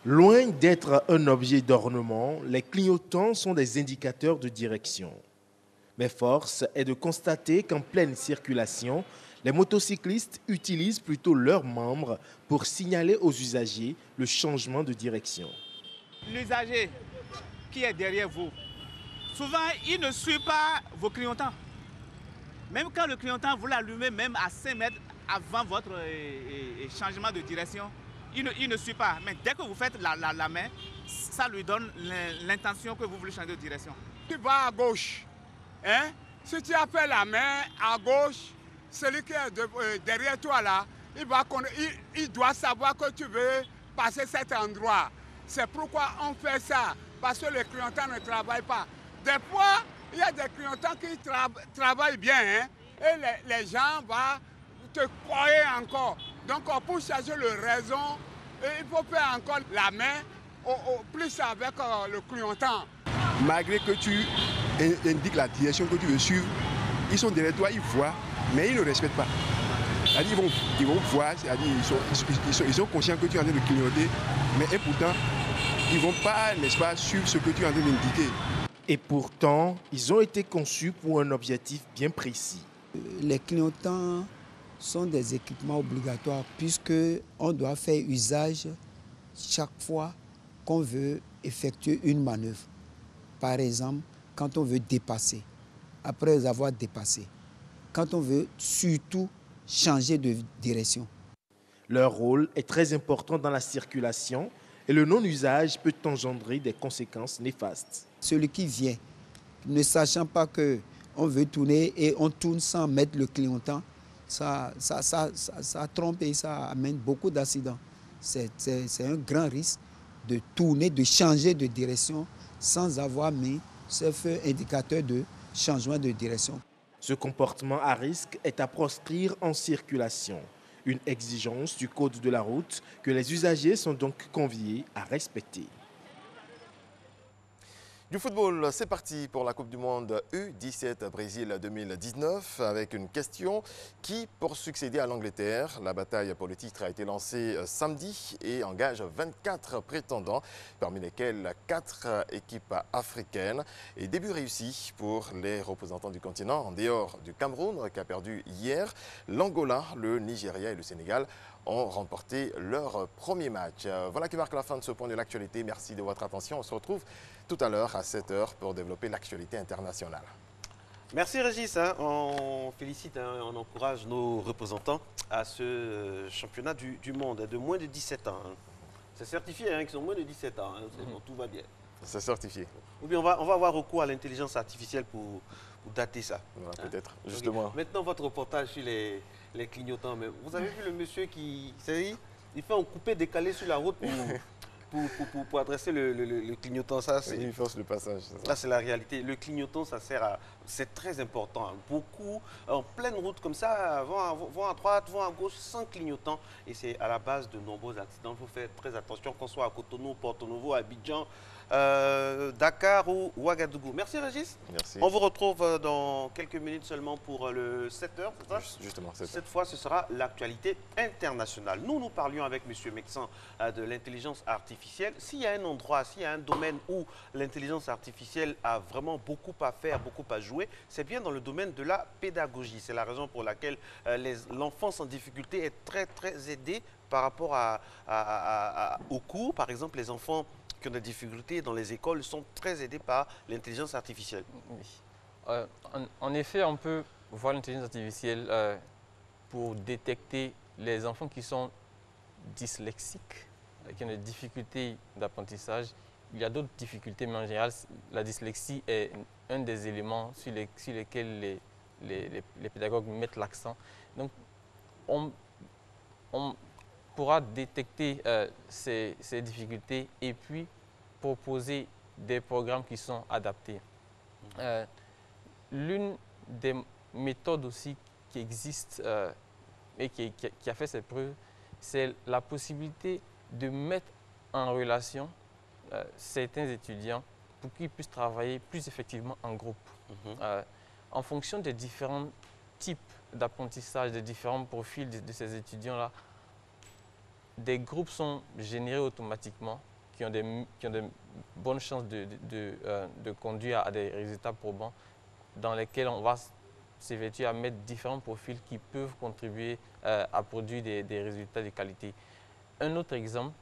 Loin d'être un objet d'ornement, les clignotants sont des indicateurs de direction. Mais force est de constater qu'en pleine circulation, les motocyclistes utilisent plutôt leurs membres pour signaler aux usagers le changement de direction. L'usager qui est derrière vous, souvent, il ne suit pas vos clignotants. Même quand le clignotant, vous l'allumez même à 5 mètres avant votre changement de direction, il ne suit pas. Mais dès que vous faites la main, ça lui donne l'intention que vous voulez changer de direction. Tu vas à gauche. Hein? Si tu as fait la main à gauche, celui qui est derrière toi là, il doit savoir que tu veux passer cet endroit. C'est pourquoi on fait ça. Parce que les clignotants ne travaillent pas. Des fois, il y a des clignotants qui travaillent bien, hein, et les gens vont te croire encore. Donc, pour changer le raison, il faut faire encore la main, plus avec le clignotant. Malgré que tu indiques la direction que tu veux suivre, ils sont derrière toi, ils voient, mais ils ne respectent pas. C'est-à-dire, ils vont voir, c'est-à-dire, ils sont conscients que tu es en train de clignoter, mais et pourtant, ils ne vont pas, n'est-ce pas, suivre ce que tu es en train d'indiquer. Et pourtant, ils ont été conçus pour un objectif bien précis. Les clignotants sont des équipements obligatoires puisqu'on doit faire usage chaque fois qu'on veut effectuer une manœuvre. Par exemple, quand on veut dépasser, après avoir dépassé, quand on veut surtout changer de direction. Leur rôle est très important dans la circulation et le non-usage peut engendrer des conséquences néfastes. Celui qui vient, ne sachant pas qu'on veut tourner et on tourne sans mettre le clignotant, ça trompe et ça amène beaucoup d'accidents. C'est un grand risque de tourner, de changer de direction sans avoir mis ce feu indicateur de changement de direction. Ce comportement à risque est à proscrire en circulation. Une exigence du code de la route que les usagers sont donc conviés à respecter. Du football, c'est parti pour la Coupe du Monde U17 Brésil 2019 avec une question qui, pour succéder à l'Angleterre, la bataille pour le titre a été lancée samedi et engage 24 prétendants, parmi lesquels 4 équipes africaines. Et début réussi pour les représentants du continent en dehors du Cameroun qui a perdu hier. L'Angola, le Nigeria et le Sénégal ont remporté leur premier match. Voilà qui marque la fin de ce point de l'actualité. Merci de votre attention. On se retrouve tout à l'heure à 7 h pour développer l'actualité internationale. Merci Régis. On félicite, on encourage nos représentants à ce championnat du monde de moins de 17 ans. C'est certifié qu'ils sont moins de 17 ans. Bon, tout va bien. C'est certifié. Ou bien on va avoir recours à l'intelligence artificielle pour dater ça. Voilà, peut-être, justement. Okay. Maintenant, votre reportage sur les clignotants. Mais vous avez vu le monsieur qui... Il fait un coupé-décalé sur la route pour adresser le clignotant. Ça, il force le passage. Là, c'est la réalité. Le clignotant, ça sert à... C'est très important. Beaucoup, en pleine route comme ça, vont à droite, vont à gauche sans clignotant. Et c'est à la base de nombreux accidents. Il faut faire très attention, qu'on soit à Cotonou, Porto Novo, Abidjan, Dakar ou Ouagadougou. Merci Régis. Merci. On vous retrouve dans quelques minutes seulement pour le 7 h, c'est ça? Justement, 7 h. Cette fois, ce sera l'actualité internationale. Nous parlions avec M. Mexan de l'intelligence artificielle. S'il y a un endroit, s'il y a un domaine où l'intelligence artificielle a vraiment beaucoup à faire, beaucoup à jouer, c'est bien dans le domaine de la pédagogie. C'est la raison pour laquelle l'enfance en difficulté est très, très aidée par rapport aux cours. Par exemple, les enfants qui ont des difficultés dans les écoles sont très aidés par l'intelligence artificielle. Oui. En effet, on peut voir l'intelligence artificielle pour détecter les enfants qui sont dyslexiques, qui ont des difficultés d'apprentissage. Il y a d'autres difficultés, mais en général, la dyslexie est un des éléments sur lesquels les pédagogues mettent l'accent. Donc, on pourra détecter ces difficultés et puis proposer des programmes qui sont adaptés. L'une des méthodes aussi qui existe et qui a fait ses preuves, c'est la possibilité de mettre en relation certains étudiants pour qu'ils puissent travailler plus effectivement en groupe. En fonction des différents types d'apprentissage, des différents profils de ces étudiants-là, des groupes sont générés automatiquement qui ont des bonnes chances de conduire à des résultats probants dans lesquels on va s'évertuer à mettre différents profils qui peuvent contribuer à produire des résultats de qualité. Un autre exemple,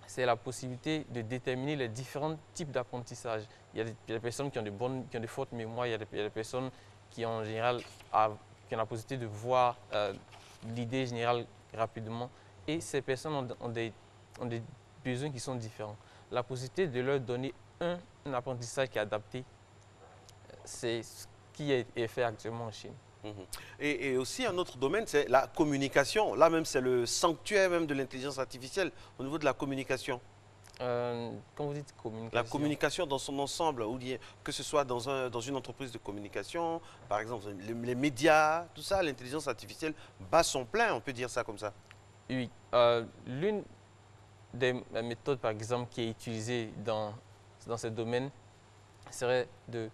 c'est la possibilité de déterminer les différents types d'apprentissage. Il y a des personnes qui ont de fortes mémoires, il y a des personnes qui ont en général qui ont la possibilité de voir l'idée générale rapidement. Et ces personnes ont des besoins qui sont différents. La possibilité de leur donner un apprentissage qui est adapté, c'est ce qui est fait actuellement en Chine. Et aussi un autre domaine, c'est la communication. Là même, c'est le sanctuaire même de l'intelligence artificielle au niveau de la communication. Quand vous dites communication... La communication dans son ensemble, ou que ce soit dans une entreprise de communication, par exemple les médias, tout ça, l'intelligence artificielle bat son plein, on peut dire ça comme ça. Oui. L'une des méthodes, par exemple, qui est utilisée dans ce domaine serait de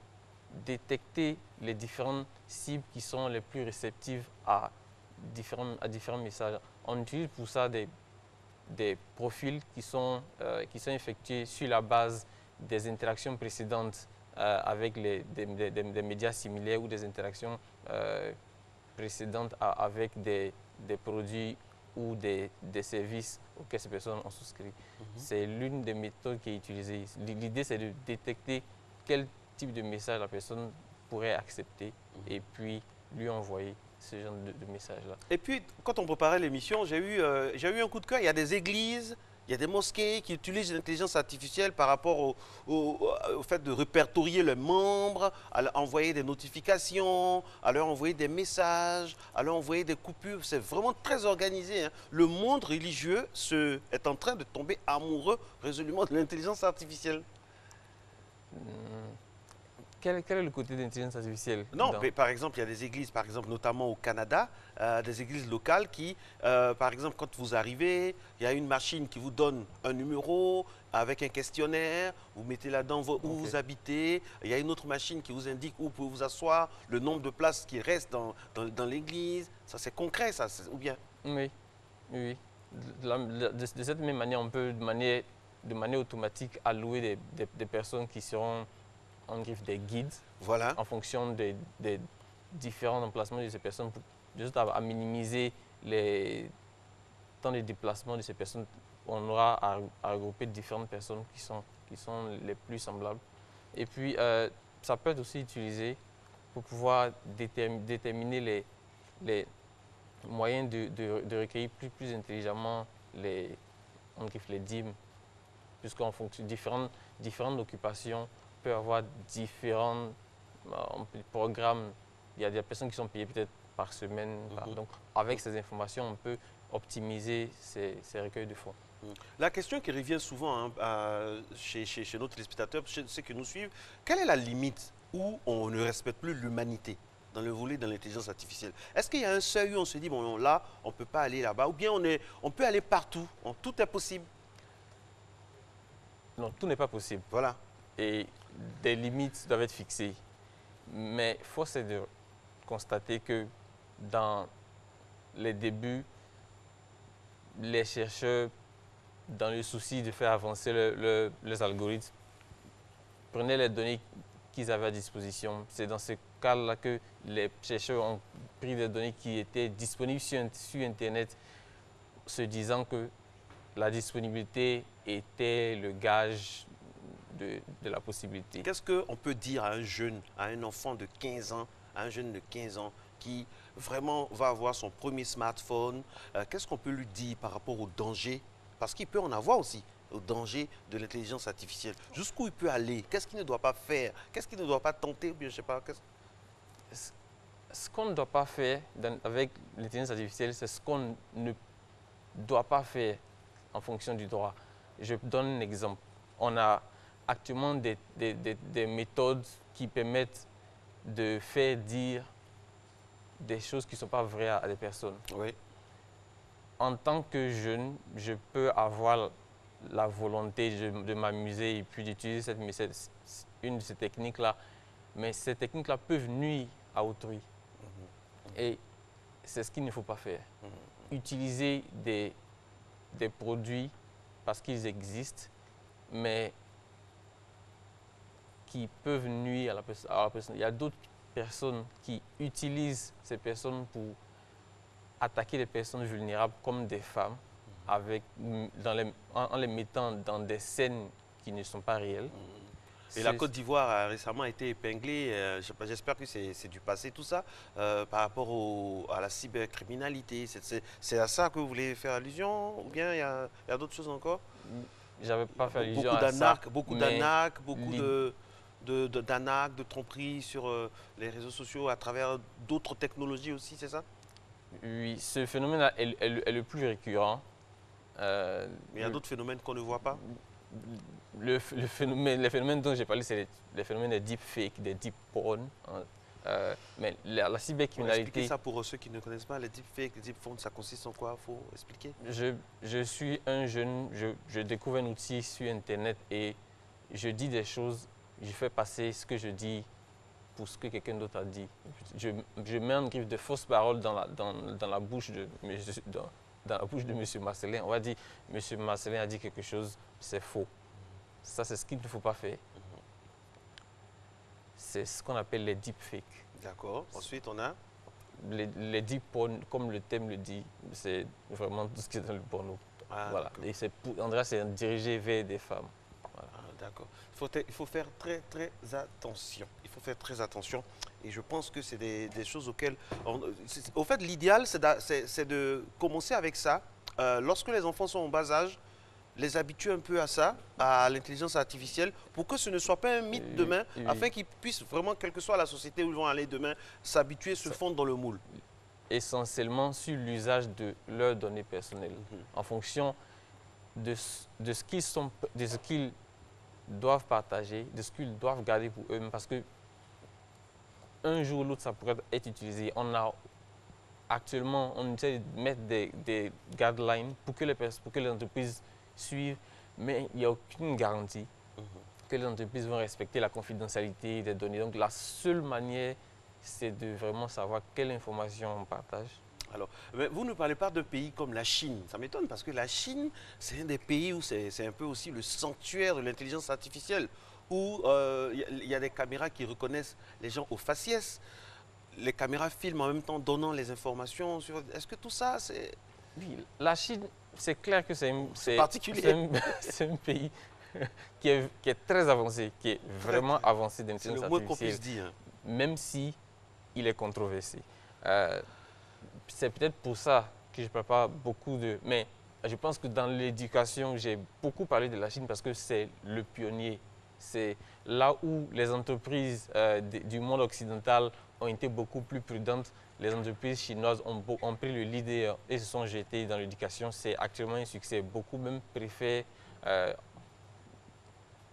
détecter les différentes cibles qui sont les plus réceptives à différents messages. On utilise pour ça des profils qui sont effectués sur la base des interactions précédentes avec des médias similaires ou des interactions précédentes avec des produits ou des services auxquels ces personnes ont souscrit. C'est l'une des méthodes qui est utilisée. L'idée, c'est de détecter quel type de message la personne pourrait accepter et puis lui envoyer ce genre de message-là. Et puis, quand on préparait l'émission, j'ai eu un coup de cœur. Il y a des églises, il y a des mosquées qui utilisent l'intelligence artificielle par rapport au fait de répertorier les membres, à leur envoyer des notifications, à leur envoyer des messages, à leur envoyer des coupures. C'est vraiment très organisé, hein. Le monde religieux est en train de tomber amoureux résolument de l'intelligence artificielle. Quel est le côté de l'intelligence artificielle? Non, mais par exemple, il y a des églises, par exemple, notamment au Canada, des églises locales qui, par exemple, quand vous arrivez, il y a une machine qui vous donne un numéro avec un questionnaire, vous mettez là-dedans où vous habitez, il y a une autre machine qui vous indique où vous pouvez vous asseoir, le nombre de places qui restent dans l'église. Ça, c'est concret, ça, ou bien? Oui, oui. De cette même manière, on peut, de manière automatique, allouer des personnes qui seront en griffe des guides, voilà, en fonction des différents emplacements de ces personnes, pour juste à minimiser les temps de déplacement de ces personnes. On aura à regrouper différentes personnes qui sont les plus semblables. Et puis, ça peut être aussi utilisé pour pouvoir déterminer les moyens de recueillir plus intelligemment les dîmes, puisqu'en fonction de différentes occupations, peut avoir différents programmes. Il y a des personnes qui sont payées peut-être par semaine. Donc, avec ces informations, on peut optimiser ces recueils de fonds. La question qui revient souvent chez nos téléspectateurs, chez ceux qui nous suivent, quelle est la limite où on ne respecte plus l'humanité dans le volet de l'intelligence artificielle? Est-ce qu'il y a un seuil où on se dit, bon, là, on ne peut pas aller là-bas, ou bien on peut aller partout, tout est possible? Non, tout n'est pas possible. Voilà. Et des limites doivent être fixées. Mais force est de constater que dans les débuts, les chercheurs, dans le souci de faire avancer les algorithmes, prenaient les données qu'ils avaient à disposition. C'est dans ce cas-là que les chercheurs ont pris des données qui étaient disponibles sur Internet, se disant que la disponibilité était le gage de la possibilité. Qu'est-ce qu'on peut dire à un jeune, à un enfant de 15 ans, à un jeune de 15 ans qui vraiment va avoir son premier smartphone? Qu'est-ce qu'on peut lui dire par rapport au danger? Parce qu'il peut en avoir aussi, au danger de l'intelligence artificielle. Jusqu'où il peut aller? Qu'est-ce qu'il ne doit pas faire? Qu'est-ce qu'il ne doit pas tenter? Ou bien, je sais pas. Ce qu'on ne doit pas faire avec l'intelligence artificielle, c'est ce qu'on ne doit pas faire en fonction du droit. Je donne un exemple. On a actuellement des méthodes qui permettent de faire dire des choses qui ne sont pas vraies à des personnes. Oui. En tant que jeune, je peux avoir la volonté de m'amuser et puis d'utiliser une de ces techniques-là. Mais ces techniques-là peuvent nuire à autrui. Et c'est ce qu'il ne faut pas faire. Utiliser des produits parce qu'ils existent, mais qui peuvent nuire à la personne. Il y a d'autres personnes qui utilisent ces personnes pour attaquer les personnes vulnérables comme des femmes en les mettant dans des scènes qui ne sont pas réelles. Et la Côte d'Ivoire a récemment été épinglée, j'espère que c'est du passé tout ça, par rapport à la cybercriminalité. C'est à ça que vous voulez faire allusion, ou bien il y a d'autres choses encore? J'avais pas fait allusion à ça. Beaucoup d'arnaques, beaucoup d'arnaques, de tromperies sur les réseaux sociaux à travers d'autres technologies aussi, c'est ça? Oui, ce phénomène est le plus récurrent. Mais il y a d'autres phénomènes qu'on ne voit pas? Les phénomènes dont j'ai parlé, c'est les phénomènes des deepfakes, des deep porn. Mais la cybercriminalité... Expliquez ça pour ceux qui ne connaissent pas. Les deepfakes, les deep porn, ça consiste en quoi? Il faut expliquer. Je suis un jeune, je découvre un outil sur Internet et je dis des choses, je fais passer ce que je dis pour ce que quelqu'un d'autre a dit. Je mets en griffe de fausses paroles dans la bouche de M. Marcellin. On va dire, M. Marcellin a dit quelque chose, c'est faux. Ça, c'est ce qu'il ne faut pas faire. C'est ce qu'on appelle les deepfakes. D'accord. Ensuite, on a les deep porn, comme le thème le dit, c'est vraiment tout ce qui est dans le porno. Ah, voilà. Et Andrea, c'est dirigé vers des femmes. Voilà. Ah, d'accord. Il faut faire très, très attention. Il faut faire très attention. Et je pense que c'est des choses auxquelles... Au fait, l'idéal, c'est de commencer avec ça. Lorsque les enfants sont en bas âge, les habituer un peu à ça, à l'intelligence artificielle, pour que ce ne soit pas un mythe demain, afin qu'ils puissent vraiment, quelle que soit la société où ils vont aller demain, s'habituer, se fondre dans le moule. Essentiellement sur l'usage de leurs données personnelles, en fonction de ce qu'ils doivent partager, de ce qu'ils doivent garder pour eux-mêmes, parce que un jour ou l'autre, ça pourrait être utilisé. Actuellement, on essaie de mettre des guidelines pour que les entreprises suivent, mais il n'y a aucune garantie que les entreprises vont respecter la confidentialité des données. Donc la seule manière, c'est de vraiment savoir quelle information on partage. Alors, mais vous ne parlez pas de pays comme la Chine. Ça m'étonne parce que la Chine, c'est un des pays où c'est un peu aussi le sanctuaire de l'intelligence artificielle, où il y a des caméras qui reconnaissent les gens au faciès. Les caméras filment en même temps, donnant les informations. Est-ce que tout ça, c'est... Oui, la Chine, c'est clair que c'est particulier. C'est un pays qui est très avancé, qui est vraiment avancé d'intelligence artificielle. C'est le moins qu'on puisse dire. Même si il est controversé. C'est peut-être pour ça que je ne parle pas beaucoup de... Mais je pense que dans l'éducation, j'ai beaucoup parlé de la Chine parce que c'est le pionnier. C'est là où les entreprises du monde occidental ont été beaucoup plus prudentes. Les entreprises chinoises ont pris le leader et se sont jetées dans l'éducation. C'est actuellement un succès. Beaucoup même préfèrent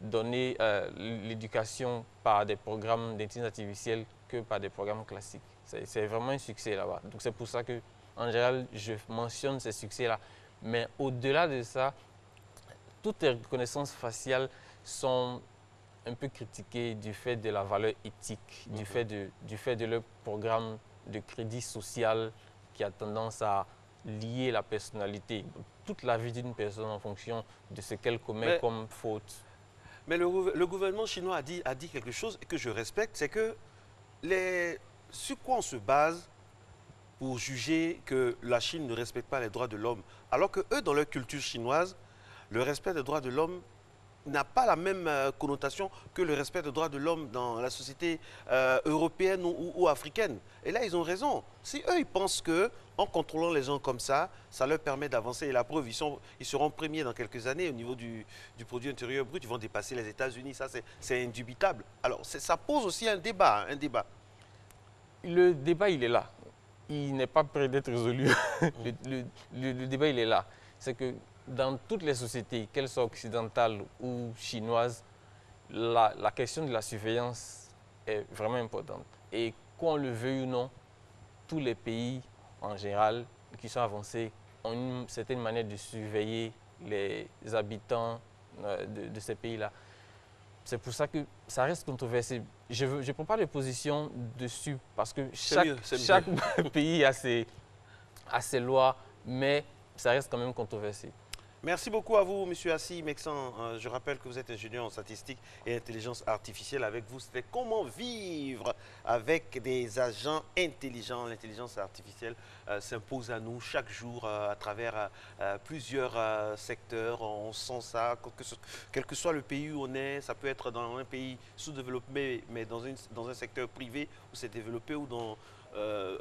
donner l'éducation par des programmes d'intelligence artificielle que par des programmes classiques. C'est vraiment un succès là-bas. Donc c'est pour ça que, en général, je mentionne ces succès-là. Mais au-delà de ça, toutes les reconnaissances faciales sont un peu critiquées du fait de la valeur éthique, du fait de leur programme de crédit social qui a tendance à lier la personnalité, toute la vie d'une personne en fonction de ce qu'elle commet comme faute. Mais le gouvernement chinois a dit quelque chose que je respecte, c'est que sur quoi on se base pour juger que la Chine ne respecte pas les droits de l'homme, alors que eux, dans leur culture chinoise, le respect des droits de l'homme n'a pas la même connotation que le respect des droits de l'homme dans la société européenne ou africaine. Et là, ils ont raison. Si eux, ils pensent qu'en contrôlant les gens comme ça leur permet d'avancer. Et la preuve, ils seront premiers dans quelques années au niveau du produit intérieur brut. Ils vont dépasser les États-Unis. Ça, c'est indubitable. Alors, ça pose aussi un débat. Le débat, il est là. Il n'est pas prêt d'être résolu. Le débat, il est là. C'est que dans toutes les sociétés, qu'elles soient occidentales ou chinoises, la question de la surveillance est vraiment importante. Et qu'on le veuille ou non, tous les pays en général qui sont avancés ont une certaine manière de surveiller les habitants de ces pays-là. C'est pour ça que ça reste controversé. Je ne prends pas de position dessus parce que chaque pays a ses lois, mais ça reste quand même controversé. Merci beaucoup à vous, M. Assi Meksan. Je rappelle que vous êtes ingénieur en statistique et intelligence artificielle. Avec vous, c'était comment vivre avec des agents intelligents. L'intelligence artificielle s'impose à nous chaque jour à travers plusieurs secteurs. On sent ça, quel que soit le pays où on est. Ça peut être dans un pays sous-développé, mais dans un secteur privé où c'est développé ou dans...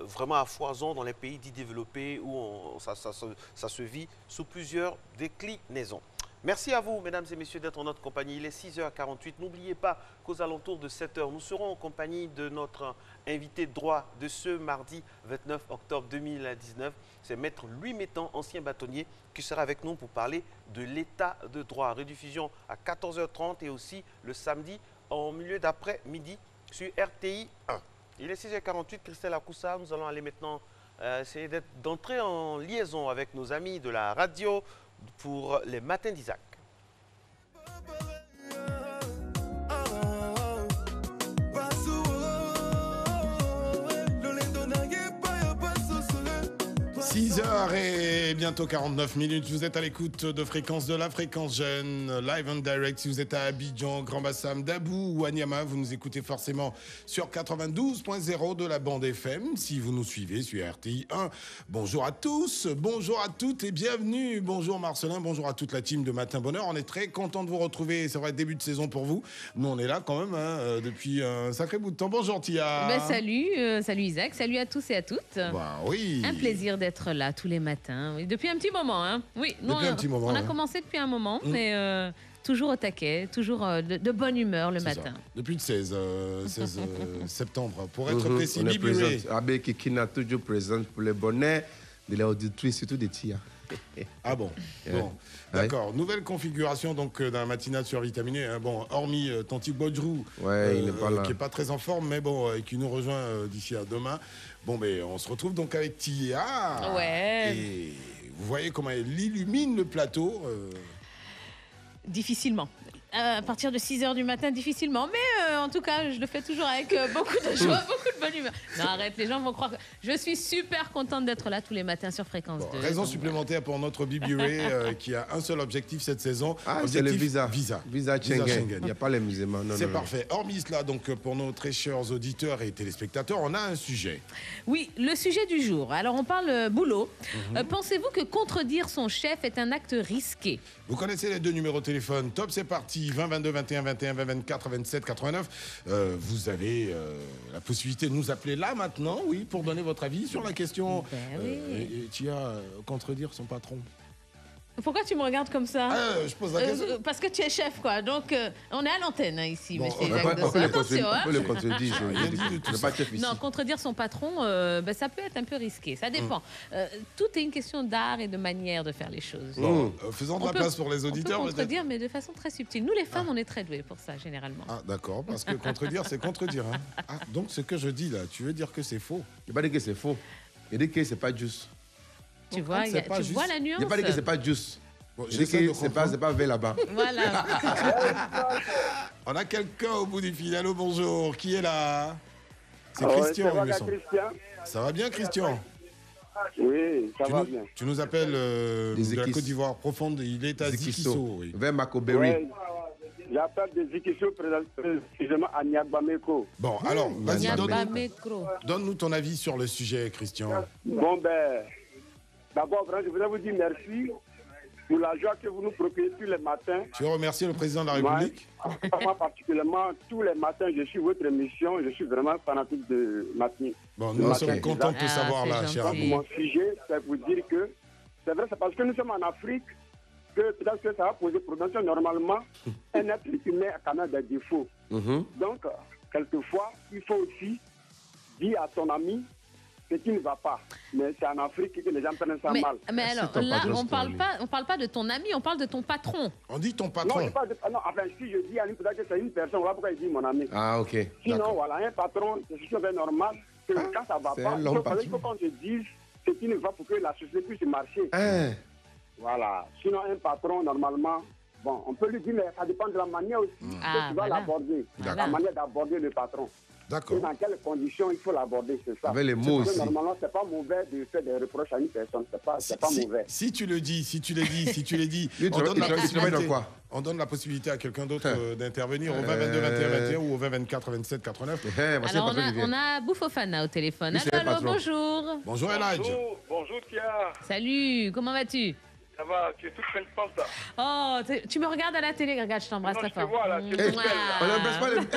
vraiment à foison dans les pays dits développés où ça se vit sous plusieurs déclinaisons. Merci à vous, mesdames et messieurs, d'être en notre compagnie. Il est 6h48. N'oubliez pas qu'aux alentours de 7h, nous serons en compagnie de notre invité de droit de ce mardi 29 octobre 2019. C'est Maître Louis Mettan, ancien bâtonnier, qui sera avec nous pour parler de l'état de droit. Rediffusion à 14h30 et aussi le samedi en milieu d'après-midi sur RTI 1. Il est 6h48, Christelle Akoussa. Nous allons aller maintenant essayer d'entrer en liaison avec nos amis de la radio pour les matins d'Isaac. 6h et bientôt 49 minutes. Vous êtes à l'écoute de Fréquence de la Fréquence Jeune, live and direct. Si vous êtes à Abidjan, Grand Bassam, Dabou ou à Niamey, vous nous écoutez forcément sur 92.0 de la bande FM. Si vous nous suivez sur RTI 1, bonjour à tous, bonjour à toutes et bienvenue. Bonjour Marcelin, bonjour à toute la team de Matin Bonheur. On est très content de vous retrouver. C'est vrai, début de saison pour vous. Nous, on est là quand même depuis un sacré bout de temps. Bonjour Tia. Salut Isaac, salut à tous et à toutes. Bah oui. Un plaisir d'être là tous les matins. Oui, depuis un petit moment. Hein. Oui, nous, depuis un petit moment. On a commencé depuis un moment, mais toujours au taquet, toujours de bonne humeur le matin. Ça. Depuis le 16 septembre, pour être précis. On est présent. Abbé Kikina toujours présente pour le bonheur de l'auditrice, surtout des tias. Ah bon, bon. D'accord. Nouvelle configuration donc d'un matinal survitaminé. Bon, hormis Tanti Bodjrou, il n'est pas là, qui est pas très en forme, mais bon, et qui nous rejoint d'ici à demain. Bon, mais on se retrouve donc avec Tia. Ouais. Et vous voyez comment elle illumine le plateau. Difficilement. À partir de 6h du matin, difficilement. Mais en tout cas, je le fais toujours avec beaucoup de joie, beaucoup de bonne humeur. Non, arrête, les gens vont croire que... Je suis super contente d'être là tous les matins sur Fréquence 2. Raison supplémentaire pour notre Bibi Ray qui a un seul objectif cette saison. C'est le visa. Visa Schengen. Il n'y a pas les musulmans. C'est parfait. Hormis cela, donc, pour nos très chers auditeurs et téléspectateurs, on a un sujet. Oui, le sujet du jour. Alors, on parle boulot. Pensez-vous que contredire son chef est un acte risqué? Vous connaissez les deux numéros de téléphone. Top, c'est parti. 20 22 21 21 20 24 27 89. Vous avez la possibilité de nous appeler là maintenant, oui, pour donner votre avis sur la question. Tia, contredire son patron. Pourquoi tu me regardes comme ça? Je pose la question. Parce que tu es chef, quoi. Donc, on est à l'antenne ici. Bon, monsieur on peut le contredire. Non, contredire son patron, ça peut être un peu risqué. Ça dépend. Tout est une question d'art et de manière de faire les choses. Bon, faisons de la place pour les auditeurs. On peut contredire, mais de façon très subtile. Nous, les femmes, on est très doués pour ça, généralement. Ah, d'accord, parce que contredire, c'est contredire. Hein. Ah, donc, ce que je dis là, tu veux dire que c'est faux? Je ne vais pas dire que c'est faux. Je dis que ce n'est pas juste. Tu vois la nuance? Je n'ai pas dit que ce n'est pas juste. Bon, je dis que ce n'est pas vers là-bas. Voilà. On a quelqu'un au bout du fil. Allô, bonjour. Qui est là? C'est Christian, il me semble. Ça va bien, Christian? Oui, ça va bien. Tu nous appelles de la Côte d'Ivoire profonde. Il est à Zikisso. Oui. Vers Macobéry. Ouais, j'appelle de Zikisso, précisément à Niagbameko. Bon, alors, vas-y, donne-nous ton avis sur le sujet, Christian. Bon, d'abord, je voudrais vous dire merci pour la joie que vous nous procurez tous les matins. Tu veux remercier le président de la République? Moi, particulièrement, tous les matins, je suis votre émission. Je suis vraiment fanatique de matinée. Bon, nous sommes contents de te savoir là, cher ami. Mon sujet, c'est vous dire que c'est vrai, c'est parce que nous sommes en Afrique que peut-être que ça va poser problème. Normalement, un être humain a quand même des défauts. Donc, quelquefois, il faut aussi dire à ton ami ce qui ne va pas. Mais c'est en Afrique que les gens prennent ça mal. Mais alors, là, on ne parle pas de ton ami, on parle de ton patron. On dit ton patron. Non, enfin, si je dis à une personne que c'est une personne, voilà pourquoi il dit mon ami. Ah, ok. Sinon, voilà, un patron, c'est quelque chose de normal. Que quand ça ne va pas, il faut qu'on se dise ce qui ne va pas pour que la société puisse marcher. Voilà. Sinon, un patron, normalement, bon, on peut lui dire, mais ça dépend de la manière aussi que tu vas l'aborder. La manière d'aborder le patron. D'accord. Et dans quelles conditions il faut l'aborder, c'est ça. Avec les mots aussi. Normalement, c'est pas mauvais de faire des reproches à une personne. C'est pas mauvais. Si tu le dis, on donne la possibilité à quelqu'un d'autre d'intervenir au 20 22 21 21 ou au 20 24 27 89. Alors, on a Boufofana au téléphone. Allô, bonjour. Bonjour, Eladj. Bonjour, Tia. Salut, comment vas-tu? Ça va, tu es toute pleine de force, là. Oh, tu me regardes à la télé, regarde, je t'embrasse très fort. Je te vois, là, tu es toute belle, là. On n'embrasse pas les...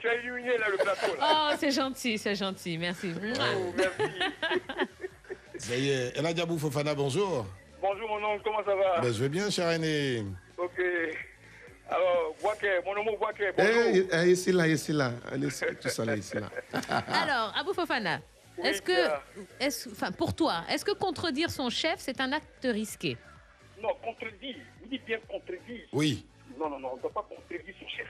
tu as illuminé, là, le plateau, là. Oh, c'est gentil, merci. Oh, merci. Ça y est, Eladj Boufofana, bonjour. Bonjour, mon oncle, comment ça va? Je vais bien, cher aîné. Ok. Alors, mon nom Boaké, bonjour. Ici, là. Tout ça, là, ici, là. Alors, Boufofana. Pour toi, est-ce que contredire son chef, c'est un acte risqué? Non, contredire. Vous dites bien contredire. Oui. Non, on ne doit pas contredire son chef.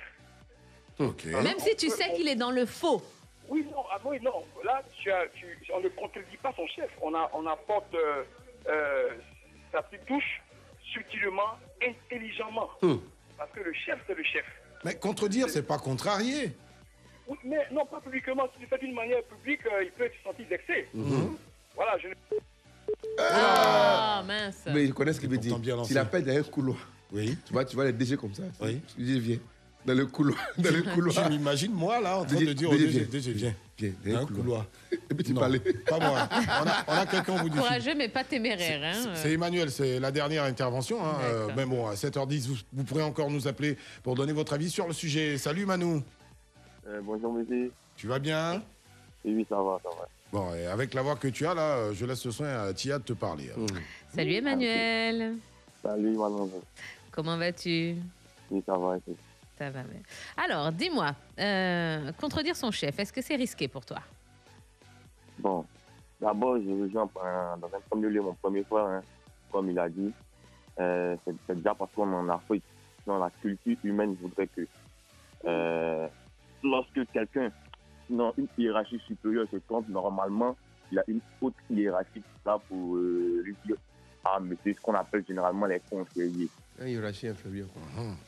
Ok. Même si tu sais qu'il est dans le faux. Oui, non. Là, on ne contredit pas son chef. On apporte sa petite touche subtilement, intelligemment. Parce que le chef, c'est le chef. Mais contredire, c'est pas contrarier. Oui, mais non, pas publiquement. Si tu le fais d'une manière publique, il peut se sentir vexé. Voilà, je... Ah, mince. Mais je connais ce qu'il veut dire. S'il appelle dans un couloir, oui. tu vois les DG comme ça. Oui. Tu dis, viens. Dans le couloir. Dans le couloir. Tu m'imagines, moi, là, en train de dire au DG, viens. Viens, dans un couloir. Et puis tu non, parlais. Pas moi. On a quelqu'un au bout du fil. Courageux, mais pas téméraire. Hein. C'est Emmanuel, c'est la dernière intervention. Hein. Mais bon, à 7h10, vous pourrez encore nous appeler pour donner votre avis sur le sujet. Salut Manu. Bonjour, monsieur. Tu vas bien? Oui, ça va, ça va. Bon, et avec la voix que tu as là, je laisse le soin à Tia de te parler. Salut Emmanuel. Salut, madame. Comment vas-tu? Oui, ça va. Ça va bien. Alors, dis-moi, contredire son chef, est-ce que c'est risqué pour toi? Bon, d'abord, je rejoins dans un premier lieu mon premier frère, hein, comme il a dit. C'est déjà parce qu'on est en Afrique, dans la culture humaine, je voudrais que lorsque quelqu'un dans une hiérarchie supérieure se trompe, normalement, il y a une autre hiérarchie là pour lui dire ah, mais c'est ce qu'on appelle généralement les conseillers. Une hiérarchie inférieure.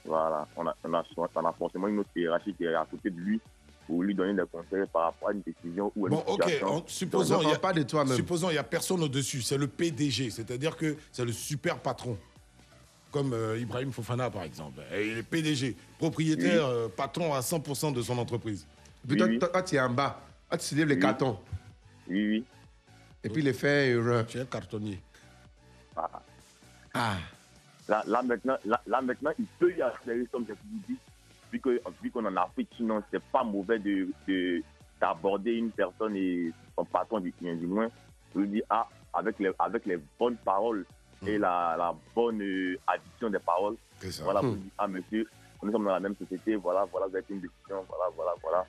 Voilà, on a forcément une autre hiérarchie qui est à côté de lui pour lui donner des conseils par rapport à une décision ou à une situation. Supposons il n'y a personne au-dessus, c'est le PDG, c'est-à-dire que c'est le super patron. Comme Ibrahim Fofana, par exemple. Et il est PDG, propriétaire, patron à 100% de son entreprise. Puis toi, tu es en bas. Toi, tu lèves les cartons. Oui, oui. Et puis, il fait erreur. Tu es un cartonnier. Ah. Là, maintenant, il peut y accélérer, comme je vous dis, vu qu'on en Afrique, sinon, c'est pas mauvais d'aborder une personne et son patron, du moins, pour lui dire, ah, avec les bonnes paroles et la bonne addition des paroles, voilà, pour dire, ah, monsieur, nous sommes dans la même société, voilà, vous avez une décision, voilà.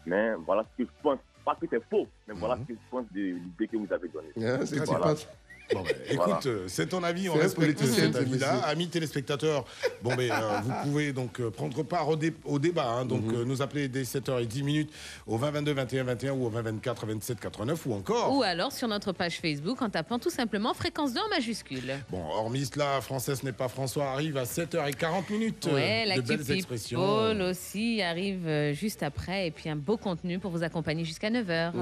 Mais voilà ce que je pense. Pas que c'est faux, mais voilà ce que je pense de l'idée que vous avez donnée. Voilà. Bon, écoute, c'est ton avis, on respecte cet avis-là. Amis téléspectateurs, vous pouvez donc prendre part au débat, hein, donc nous appeler dès 7h10 au 20 22 21 21 ou au 20 24 27 89 ou encore. Ou alors sur notre page Facebook en tapant tout simplement Fréquence 2 en majuscule. Bon, hormis cela, Française n'est pas François arrive à 7h40. Ouais, de belles expressions. Paul aussi arrive juste après et puis un beau contenu pour vous accompagner jusqu'à 9h.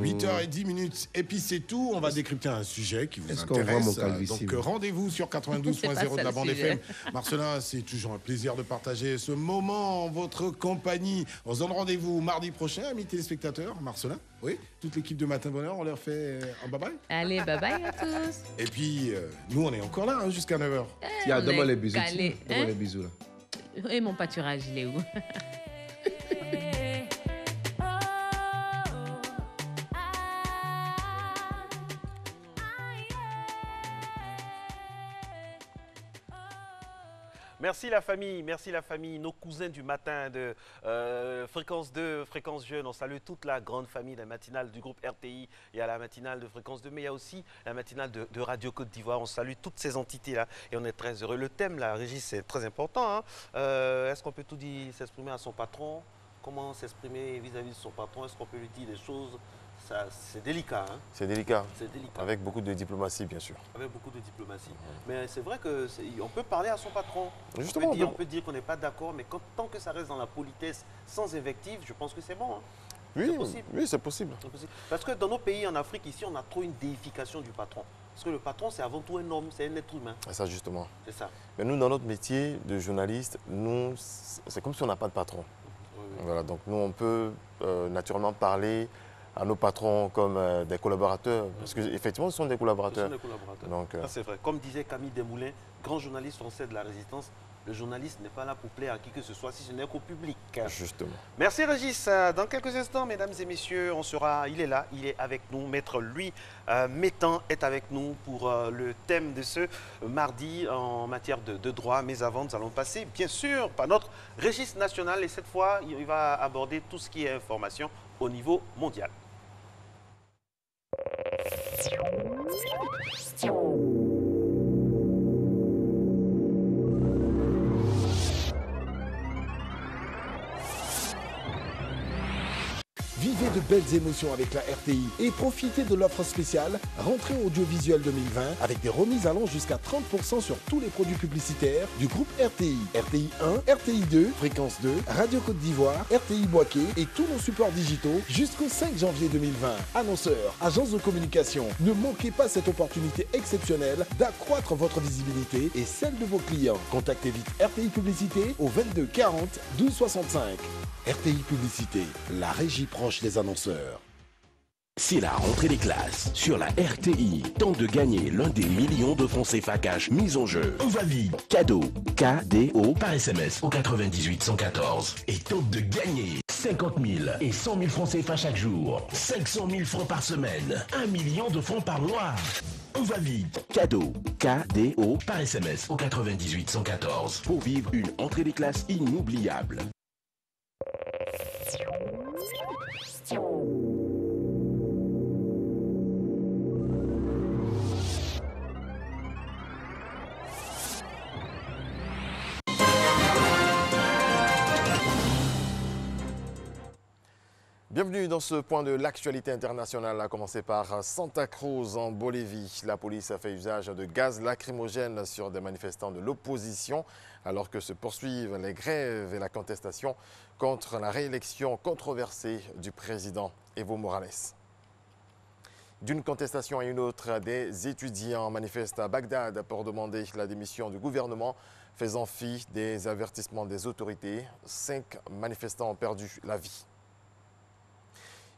8h10. Et puis c'est tout, on va décrypter un sujet qui vous intéresse. Donc rendez-vous sur 92.0 de la bande FM. Marcelin, c'est toujours un plaisir de partager ce moment en votre compagnie. On se donne rendez-vous mardi prochain, amis téléspectateurs. Marcelin, oui, toute l'équipe de Matin Bonheur, on leur fait un bye-bye. Allez, bye-bye à tous. Et puis, nous, on est encore là hein, jusqu'à 9h. Donne-moi les bisous. Donne-moi les bisous, là. Et mon pâturage, il est où? Merci la famille, nos cousins du matin de Fréquence 2, Fréquence Jeune. On salue toute la grande famille de la matinale du groupe RTI. Il y a la matinale de Fréquence 2, mais il y a aussi la matinale de Radio Côte d'Ivoire. On salue toutes ces entités-là et on est très heureux. Le thème, la Régis, c'est très important. Hein. Est-ce qu'on peut tout dire, s'exprimer à son patron? Comment s'exprimer vis-à-vis de son patron? Est-ce qu'on peut lui dire des choses? C'est délicat. Hein. C'est délicat. C'est délicat. Avec beaucoup de diplomatie, bien sûr. Avec beaucoup de diplomatie. Mais c'est vrai qu'on peut parler à son patron. Justement, on peut dire qu'on n'est pas d'accord, mais tant que ça reste dans la politesse, sans invective, je pense que c'est bon. Hein. Oui, c'est possible. Parce que dans nos pays, en Afrique, ici, on a trop une déification du patron. Parce que le patron, c'est avant tout un homme, c'est un être humain. Ça, justement. C'est ça. Mais nous, dans notre métier de journaliste, c'est comme si on n'a pas de patron. Voilà, donc nous, on peut naturellement parler à nos patrons comme des collaborateurs, parce qu'effectivement, ce sont des collaborateurs. Donc, c'est vrai. Comme disait Camille Desmoulins, grand journaliste français de la Résistance, le journaliste n'est pas là pour plaire à qui que ce soit, si ce n'est qu'au public. Justement. Merci Régis. Dans quelques instants, mesdames et messieurs, il est là, il est avec nous. Maître Louis Métan est avec nous pour le thème de ce mardi en matière de droit. Mais avant, nous allons passer, bien sûr, par notre registre national. Et cette fois, il va aborder tout ce qui est information au niveau mondial. Vivez de belles émotions avec la RTI et profitez de l'offre spéciale Rentrée audiovisuelle 2020 avec des remises allant jusqu'à 30% sur tous les produits publicitaires du groupe RTI. RTI 1, RTI 2, Fréquence 2, Radio Côte d'Ivoire, RTI Boaké et tous nos supports digitaux jusqu'au 5 janvier 2020. Annonceurs, agences de communication, ne manquez pas cette opportunité exceptionnelle d'accroître votre visibilité et celle de vos clients. Contactez vite RTI Publicité au 22 40 12 65. RTI Publicité, la régie proche des annonceurs. C'est la rentrée des classes. Sur la RTI, tente de gagner l'un des millions de francs CFA cash mis en jeu. On va vite. Cadeau. KDO par SMS au 98 114. Et tente de gagner 50 000 et 100 000 francs CFA chaque jour. 500 000 francs par semaine. 1 million de francs par mois. On va vite. Cadeau. KDO par SMS au 98 114. Pour vivre une entrée des classes inoubliable. Bienvenue dans ce point de l'actualité internationale, à commencer par Santa Cruz en Bolivie. La police a fait usage de gaz lacrymogène sur des manifestants de l'opposition alors que se poursuivent les grèves et la contestation contre la réélection controversée du président Evo Morales. D'une contestation à une autre, des étudiants manifestent à Bagdad pour demander la démission du gouvernement, faisant fi des avertissements des autorités. 5 manifestants ont perdu la vie.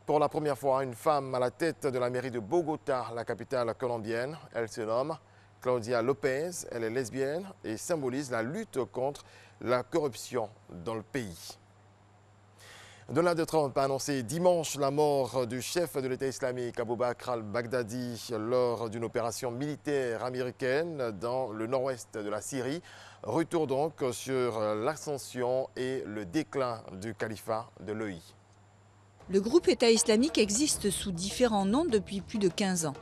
Pour la première fois, une femme à la tête de la mairie de Bogota, la capitale colombienne. Elle se nomme Claudia Lopez. Elle est lesbienne et symbolise la lutte contre la corruption dans le pays. Donald Trump a annoncé dimanche la mort du chef de l'État islamique Abu Bakr al-Baghdadi lors d'une opération militaire américaine dans le nord-ouest de la Syrie. Retour donc sur l'ascension et le déclin du califat de l'EI. Le groupe État islamique existe sous différents noms depuis plus de 15 ans.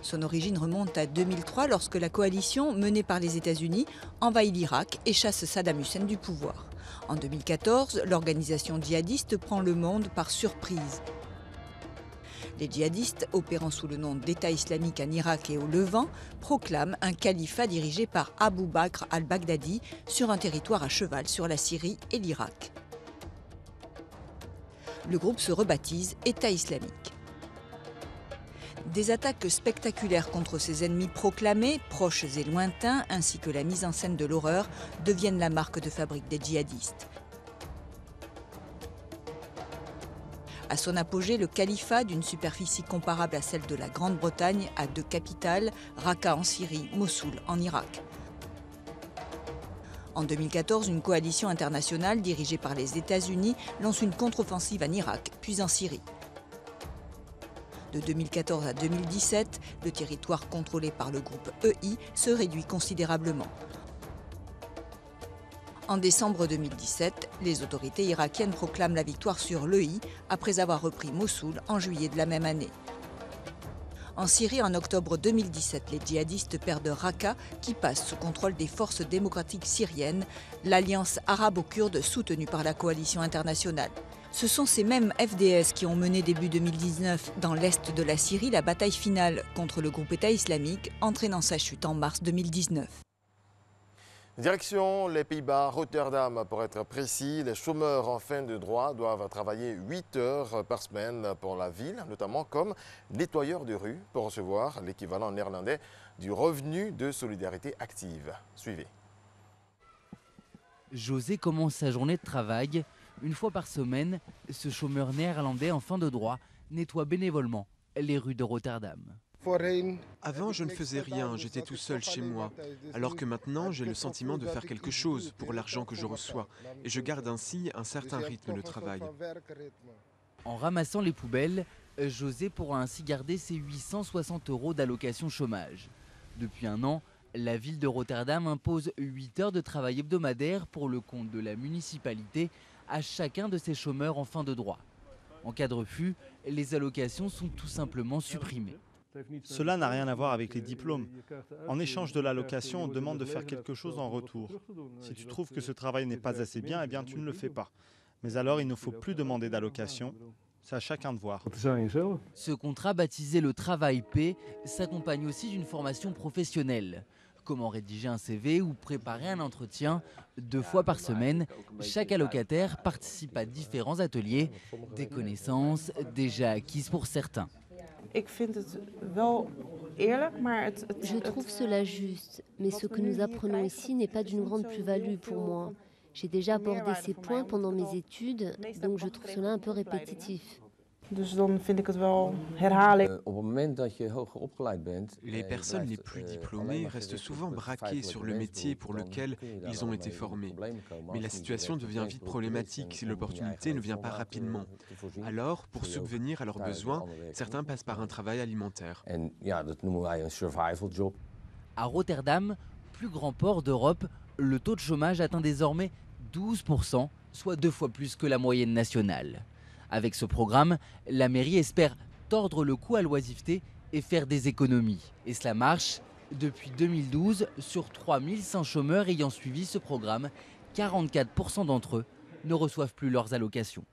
Son origine remonte à 2003 lorsque la coalition menée par les États-Unis envahit l'Irak et chasse Saddam Hussein du pouvoir. En 2014, l'organisation djihadiste prend le monde par surprise. Les djihadistes, opérant sous le nom d'État islamique en Irak et au Levant, proclament un califat dirigé par Abu Bakr al-Baghdadi sur un territoire à cheval sur la Syrie et l'Irak. Le groupe se rebaptise État islamique. Des attaques spectaculaires contre ses ennemis proclamés, proches et lointains, ainsi que la mise en scène de l'horreur, deviennent la marque de fabrique des djihadistes. À son apogée, le califat, d'une superficie comparable à celle de la Grande-Bretagne, a 2 capitales, Raqqa en Syrie, Mossoul en Irak. En 2014, une coalition internationale dirigée par les États-Unis lance une contre-offensive en Irak, puis en Syrie. De 2014 à 2017, le territoire contrôlé par le groupe EI se réduit considérablement. En décembre 2017, les autorités irakiennes proclament la victoire sur l'EI après avoir repris Mossoul en juillet de la même année. En Syrie, en octobre 2017, les djihadistes perdent Raqqa, qui passe sous contrôle des forces démocratiques syriennes, l'alliance arabo-kurde soutenue par la coalition internationale. Ce sont ces mêmes FDS qui ont mené début 2019 dans l'est de la Syrie la bataille finale contre le groupe État islamique, entraînant sa chute en mars 2019. Direction les Pays-Bas, Rotterdam pour être précis. Les chômeurs en fin de droit doivent travailler 8 heures par semaine pour la ville, notamment comme nettoyeurs de rue pour recevoir l'équivalent néerlandais du revenu de solidarité active. Suivez. José commence sa journée de travail. Une fois par semaine, ce chômeur néerlandais en fin de droit nettoie bénévolement les rues de Rotterdam. Avant, je ne faisais rien, j'étais tout seul chez moi. Alors que maintenant, j'ai le sentiment de faire quelque chose pour l'argent que je reçois. Et je garde ainsi un certain rythme de travail. En ramassant les poubelles, José pourra ainsi garder ses 860 € d'allocation chômage. Depuis un an, la ville de Rotterdam impose 8 heures de travail hebdomadaire pour le compte de la municipalité à chacun de ses chômeurs en fin de droit. En cas de refus, les allocations sont tout simplement supprimées. Cela n'a rien à voir avec les diplômes. En échange de l'allocation, on demande de faire quelque chose en retour. Si tu trouves que ce travail n'est pas assez bien, eh bien tu ne le fais pas. Mais alors il ne faut plus demander d'allocation. C'est à chacun de voir. Ce contrat baptisé le travail paix s'accompagne aussi d'une formation professionnelle. Comment rédiger un CV ou préparer un entretien 2 fois par semaine. Chaque allocataire participe à différents ateliers, des connaissances déjà acquises pour certains. Je trouve cela juste, mais ce que nous apprenons ici n'est pas d'une grande plus-value pour moi. J'ai déjà abordé ces points pendant mes études, donc je trouve cela un peu répétitif. Les personnes les plus diplômées restent souvent braquées sur le métier pour lequel ils ont été formés. Mais la situation devient vite problématique si l'opportunité ne vient pas rapidement. Alors, pour subvenir à leurs besoins, certains passent par un travail alimentaire. À Rotterdam, plus grand port d'Europe, le taux de chômage atteint désormais 12%, soit 2 fois plus que la moyenne nationale. Avec ce programme, la mairie espère tordre le cou à l'oisiveté et faire des économies. Et cela marche. Depuis 2012, sur 3100 chômeurs ayant suivi ce programme, 44% d'entre eux ne reçoivent plus leurs allocations.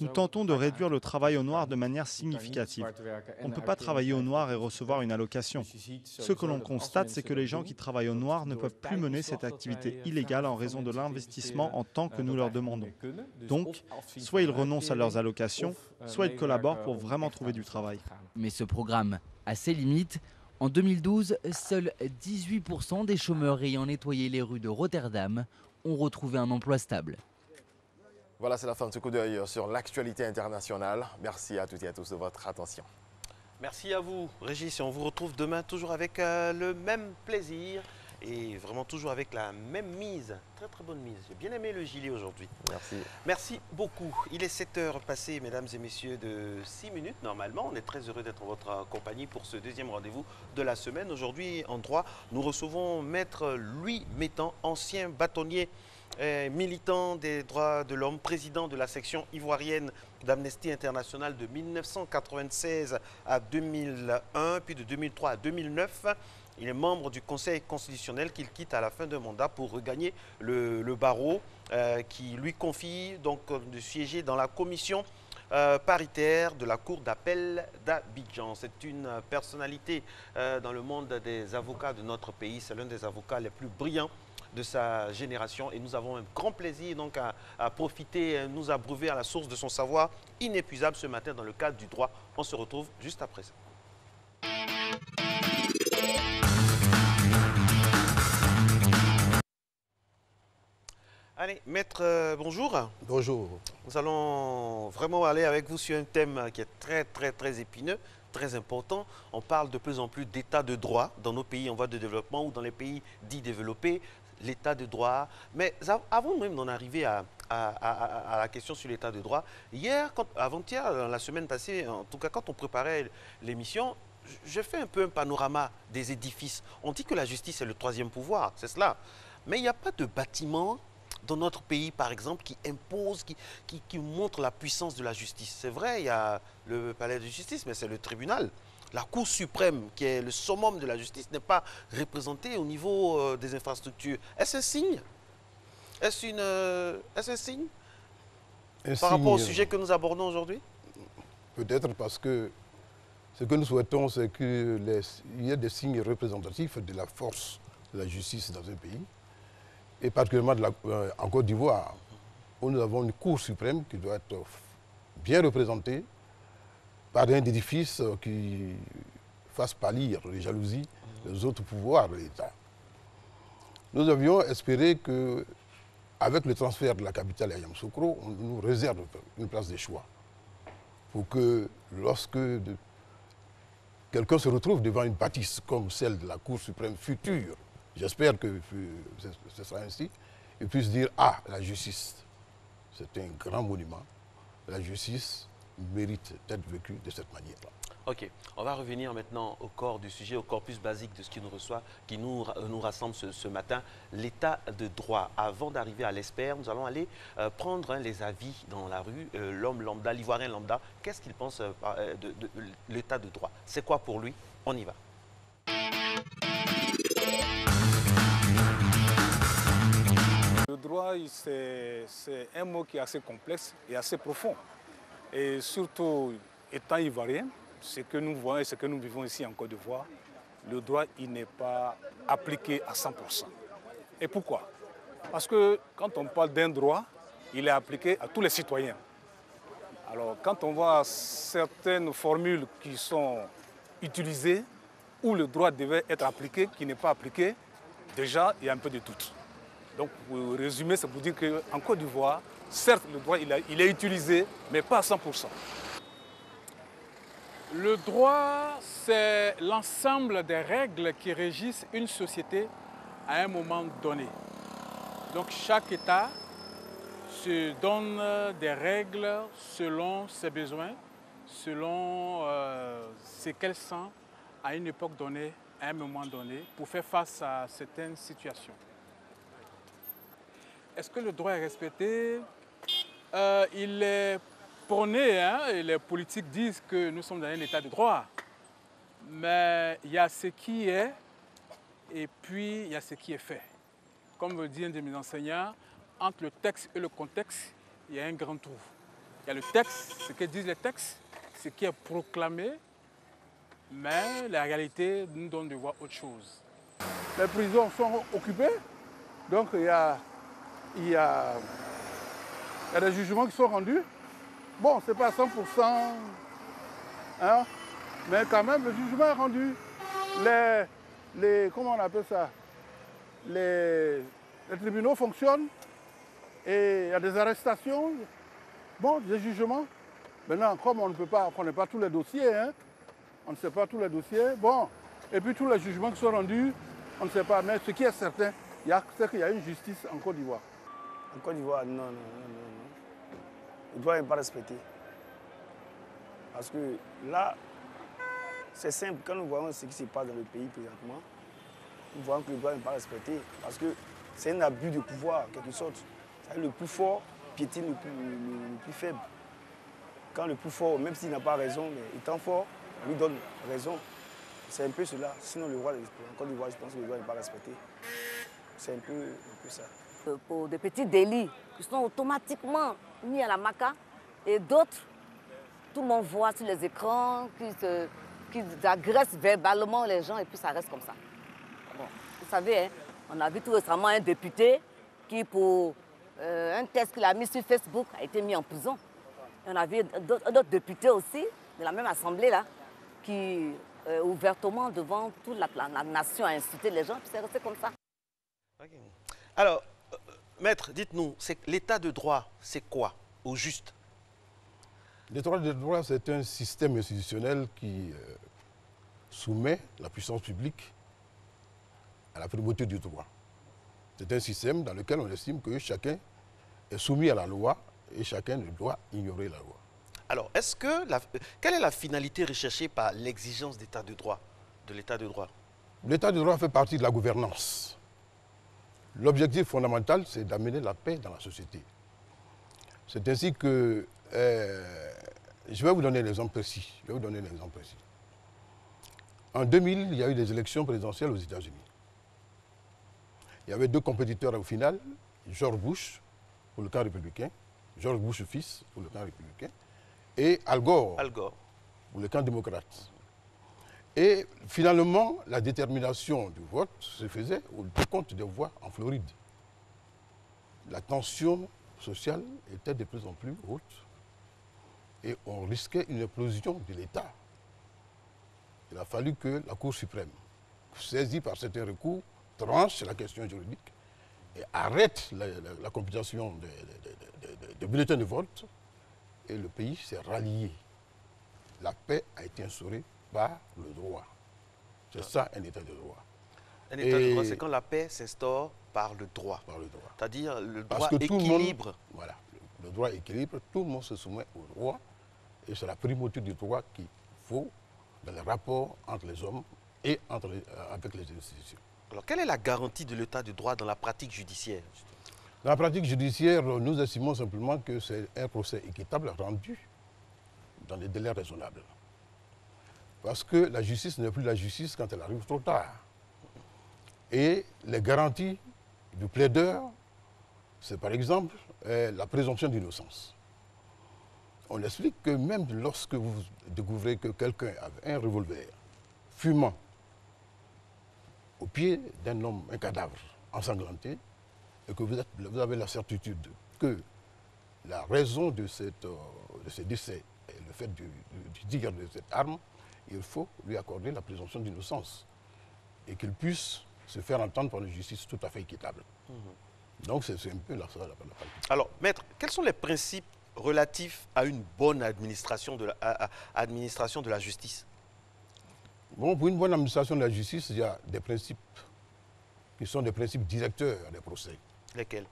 Nous tentons de réduire le travail au noir de manière significative. On ne peut pas travailler au noir et recevoir une allocation. Ce que l'on constate, c'est que les gens qui travaillent au noir ne peuvent plus mener cette activité illégale en raison de l'investissement en temps que nous leur demandons. Donc, soit ils renoncent à leurs allocations, soit ils collaborent pour vraiment trouver du travail. Mais ce programme a ses limites. En 2012, seuls 18% des chômeurs ayant nettoyé les rues de Rotterdam ont retrouvé un emploi stable. Voilà, c'est la fin de ce coup d'œil sur l'actualité internationale. Merci à toutes et à tous de votre attention. Merci à vous, Régis. Et on vous retrouve demain toujours avec le même plaisir et vraiment toujours avec la même mise. Très très bonne mise. J'ai bien aimé le gilet aujourd'hui. Merci. Merci beaucoup. Il est 7h passé, mesdames et messieurs, de 6 minutes normalement. On est très heureux d'être en votre compagnie pour ce deuxième rendez-vous de la semaine. Aujourd'hui, en droit, nous recevons Maître Louis Métan, ancien bâtonnier militant des droits de l'homme, président de la section ivoirienne d'Amnesty International de 1996 à 2001, puis de 2003 à 2009. Il est membre du Conseil constitutionnel qu'il quitte à la fin d'un mandat pour regagner le barreau qui lui confie donc de siéger dans la commission paritaire de la Cour d'appel d'Abidjan. C'est une personnalité dans le monde des avocats de notre pays. C'est l'un des avocats les plus brillants de sa génération et nous avons un grand plaisir donc à profiter, nous abreuver à la source de son savoir inépuisable ce matin dans le cadre du droit. On se retrouve juste après ça. Allez, maître, bonjour. Bonjour. Nous allons vraiment aller avec vous sur un thème qui est très épineux, très important. On parle de plus en plus d'état de droit dans nos pays en voie de développement ou dans les pays dits développés. L'état de droit. Mais avant même d'en arriver à la question sur l'état de droit, avant-hier, la semaine passée, en tout cas quand on préparait l'émission, je fais un peu un panorama des édifices. On dit que la justice est le troisième pouvoir, c'est cela. Mais il n'y a pas de bâtiment dans notre pays, par exemple, qui impose, qui montre la puissance de la justice. C'est vrai, il y a le palais de justice, mais c'est le tribunal. La Cour suprême, qui est le summum de la justice, n'est pas représentée au niveau des infrastructures. Est-ce un signe? Est-ce un signe par rapport au sujet que nous abordons aujourd'hui? Peut-être parce que ce que nous souhaitons, c'est qu'il y ait des signes représentatifs de la force de la justice dans un pays, et particulièrement en Côte d'Ivoire, où nous avons une Cour suprême qui doit être bien représentée par un édifice qui fasse pâlir les jalousies des autres pouvoirs de l'État. Nous avions espéré qu'avec le transfert de la capitale à Yamoussoukro, on nous réserve une place de choix pour que lorsque quelqu'un se retrouve devant une bâtisse comme celle de la Cour suprême future, j'espère que ce sera ainsi, il puisse dire « Ah, la justice, c'est un grand monument, la justice mérite d'être vécue de cette manière-là. » Ok, on va revenir maintenant au corps du sujet, au corpus basique de ce qui nous reçoit, qui nous rassemble ce matin, l'état de droit. Avant d'arriver à l'espère, nous allons aller prendre les avis dans la rue, l'homme lambda, l'ivoirien lambda, qu'est-ce qu'il pense de l'état de droit? C'est quoi pour lui? On y va. Le droit, c'est un mot qui est assez complexe et assez profond. Et surtout, étant ivoirien, ce que nous voyons et ce que nous vivons ici en Côte d'Ivoire, le droit il n'est pas appliqué à 100%. Et pourquoi? Parce que quand on parle d'un droit, il est appliqué à tous les citoyens. Alors quand on voit certaines formules qui sont utilisées, où le droit devait être appliqué, qui n'est pas appliqué, déjà il y a un peu de doute. Donc pour résumer, c'est pour dire qu'en Côte d'Ivoire, certes le droit il est utilisé, mais pas à 100%. Le droit, c'est l'ensemble des règles qui régissent une société à un moment donné. Donc chaque État se donne des règles selon ses besoins, selon ce qu'elle sent à une époque donnée, à un moment donné, pour faire face à certaines situations. Est-ce que le droit est respecté? Il est prôné, hein, et les politiques disent que nous sommes dans un état de droit. Mais il y a ce qui est et puis il y a ce qui est fait. Comme le dit un de mes enseignants, entre le texte et le contexte, il y a un grand trou. Il y a le texte, ce que disent les textes, ce qui est proclamé, mais la réalité nous donne de voir autre chose. Les prisons sont occupées, donc il y a des jugements qui sont rendus. Bon, c'est pas 100%, hein, mais quand même, le jugement est rendu. Comment on appelle ça? Les tribunaux fonctionnent et il y a des arrestations, bon, des jugements. Maintenant, comme on ne connaît pas tous les dossiers, hein, on ne sait pas tous les dossiers, bon, et puis tous les jugements qui sont rendus, on ne sait pas. Mais ce qui est certain, c'est qu'il y a une justice en Côte d'Ivoire. En Côte d'Ivoire, non. Le droit n'est pas respecté. Parce que là, c'est simple, quand nous voyons ce qui se passe dans le pays présentement, nous voyons que le droit n'est pas respecté. Parce que c'est un abus de pouvoir, en quelque sorte. Le plus fort piétine le plus faible. Quand le plus fort, même s'il n'a pas raison, mais étant fort, lui donne raison. C'est un peu cela. Sinon, le droit, en Côte d'Ivoire, je pense que le droit n'est pas respecté. C'est un peu ça. Pour des petits délits qui sont automatiquement mis à la maca et d'autres, tout le monde voit sur les écrans, qui agressent verbalement les gens et puis ça reste comme ça. Bon, vous savez, hein, on a vu tout récemment un député qui, pour un test qu'il a mis sur Facebook, a été mis en prison. Et on a vu d'autres députés aussi, de la même assemblée, là, qui ouvertement devant toute la nation a insulté les gens, puis c'est resté comme ça. Okay. Alors, maître, dites-nous, l'état de droit, c'est quoi, au juste? L'état de droit, c'est un système institutionnel qui soumet la puissance publique à la primauté du droit. C'est un système dans lequel on estime que chacun est soumis à la loi et chacun ne doit ignorer la loi. Alors, quelle est la finalité recherchée par l'exigence d'état de droit, de l'état de droit? L'état de droit fait partie de la gouvernance. L'objectif fondamental, c'est d'amener la paix dans la société. C'est ainsi que, je vais vous donner un exemple précis. En 2000, il y a eu des élections présidentielles aux États-Unis. Il y avait deux compétiteurs au final, George Bush pour le camp républicain, George Bush fils pour le camp républicain, et Al Gore pour le camp démocrate. Et finalement, la détermination du vote se faisait au décompte des voix en Floride. La tension sociale était de plus en plus haute et on risquait une implosion de l'État. Il a fallu que la Cour suprême, saisie par certains recours, tranche la question juridique et arrête la computation des bulletins de vote et le pays s'est rallié. La paix a été instaurée par le droit. C'est ça un état de droit. Un état de droit, c'est quand la paix s'instaure par le droit. C'est-à-dire le droit équilibre. Voilà, le droit équilibre, tout le monde se soumet au droit et c'est la primauté du droit qu'il faut dans les rapports entre les hommes et avec les institutions. Alors, quelle est la garantie de l'état de droit dans la pratique judiciaire? Dans la pratique judiciaire, nous estimons simplement que c'est un procès équitable rendu dans des délais raisonnables. Parce que la justice n'est plus la justice quand elle arrive trop tard. Et les garanties du plaideur, c'est par exemple la présomption d'innocence. On explique que même lorsque vous découvrez que quelqu'un avait un revolver fumant au pied d'un homme, un cadavre ensanglanté, et que vous avez la certitude que la raison de ce décès est le fait du tir de cette arme, il faut lui accorder la présomption d'innocence et qu'il puisse se faire entendre par une justice tout à fait équitable. Donc c'est un peu la Alors, maître, quels sont les principes relatifs à une bonne administration de la justice? Bon, pour une bonne administration de la justice, il y a des principes qui sont des principes directeurs des procès. Lesquels?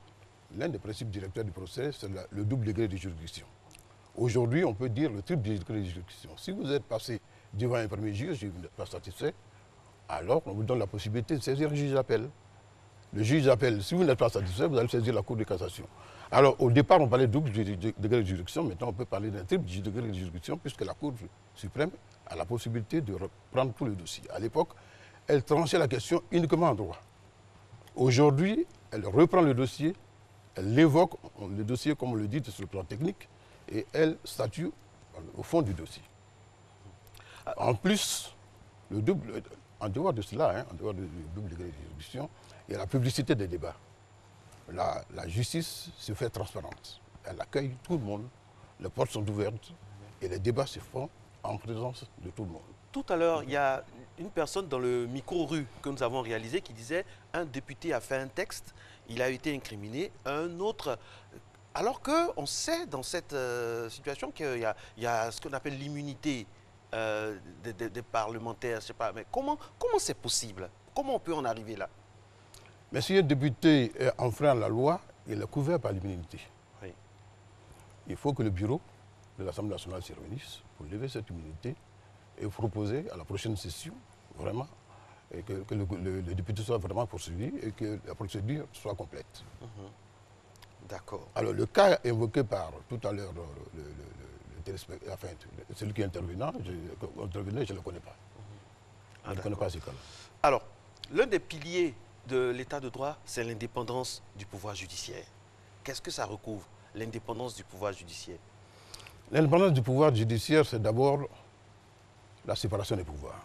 L'un des principes directeurs du procès, c'est le double degré de juridiction. Aujourd'hui, on peut dire le triple degré de juridiction. Si vous êtes passé devant un premier juge et vous n'êtes pas satisfait, alors on vous donne la possibilité de saisir un juge d'appel. Le juge d'appel, si vous n'êtes pas satisfait, vous allez saisir la Cour de cassation. Alors, au départ, on parlait de double degré de juridiction. Maintenant, on peut parler d'un triple degré de juridiction, puisque la Cour suprême a la possibilité de reprendre tout le dossier. À l'époque, elle tranchait la question uniquement en droit. Aujourd'hui, elle reprend le dossier, elle évoque le dossier, comme on le dit, sur le plan technique, et elle statue au fond du dossier. En plus, en dehors de cela, en dehors du double degré de juridiction, il y a la publicité des débats. La justice se fait transparente. Elle accueille tout le monde, les portes sont ouvertes et les débats se font en présence de tout le monde. Tout à l'heure, il y a une personne dans le micro-rue que nous avons réalisé qui disait un député a fait un texte, il a été incriminé, un autre... Alors qu'on sait dans cette situation qu'il y a ce qu'on appelle l'immunité des parlementaires, je sais pas, mais comment c'est possible? Comment on peut en arriver là? Mais si un député enfreint la loi, il est couvert par l'immunité. Oui. Il faut que le bureau de l'Assemblée nationale se réunisse pour lever cette immunité et proposer à la prochaine session, vraiment, et que le député soit vraiment poursuivi et que la procédure soit complète. D'accord. Alors, le cas évoqué par tout à l'heure celui qui est intervenant, je ne le connais pas. Je ne connais pas ce cas-là. Alors, l'un des piliers de l'état de droit, c'est l'indépendance du pouvoir judiciaire. Qu'est-ce que ça recouvre, l'indépendance du pouvoir judiciaire? L'indépendance du pouvoir judiciaire, c'est d'abord la séparation des pouvoirs.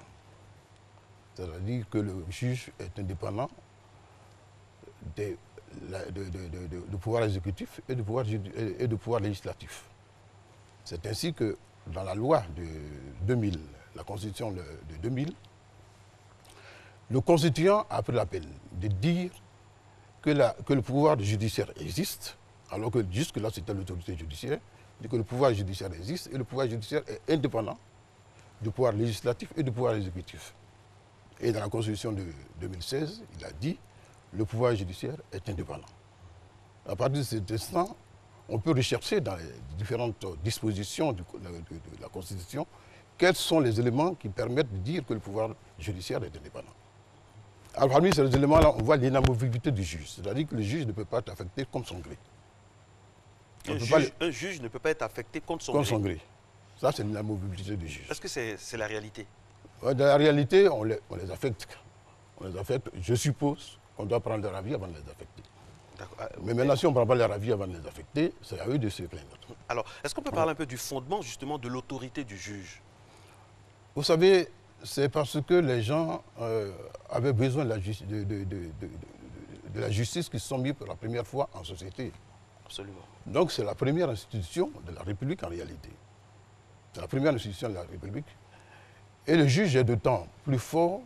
C'est-à-dire que le juge est indépendant du pouvoir exécutif et du pouvoir législatif. C'est ainsi que dans la loi de 2000, la Constitution de 2000, le constituant a pris la peine de dire que le pouvoir judiciaire existe, alors que jusque-là c'était l'autorité judiciaire, dit que le pouvoir judiciaire existe et le pouvoir judiciaire est indépendant du pouvoir législatif et du pouvoir exécutif. Et dans la Constitution de 2016, il a dit que le pouvoir judiciaire est indépendant. À partir de cet instant, on peut rechercher dans les différentes dispositions de la Constitution quels sont les éléments qui permettent de dire que le pouvoir judiciaire est indépendant. Alors parmi ces éléments-là, on voit l'inamovibilité du juge. C'est-à-dire que le juge ne peut pas être affecté contre son gré. Un juge ne peut pas être affecté contre son gré. Ça, c'est l'inamovibilité du juge. Est-ce que c'est la réalité? Dans la réalité, on les affecte. On les affecte. Je suppose qu'on doit prendre leur avis avant de les affecter. Mais maintenant, si on ne prend pas leur avis avant de les affecter, c'est à eux de se plaindre. Alors, est-ce qu'on peut parler un peu du fondement, justement, de l'autorité du juge? Vous savez, c'est parce que les gens avaient besoin de la justice qui se sont mis pour la première fois en société. Absolument. Donc c'est la première institution de la République en réalité. C'est la première institution de la République. Et le juge est d'autant plus fort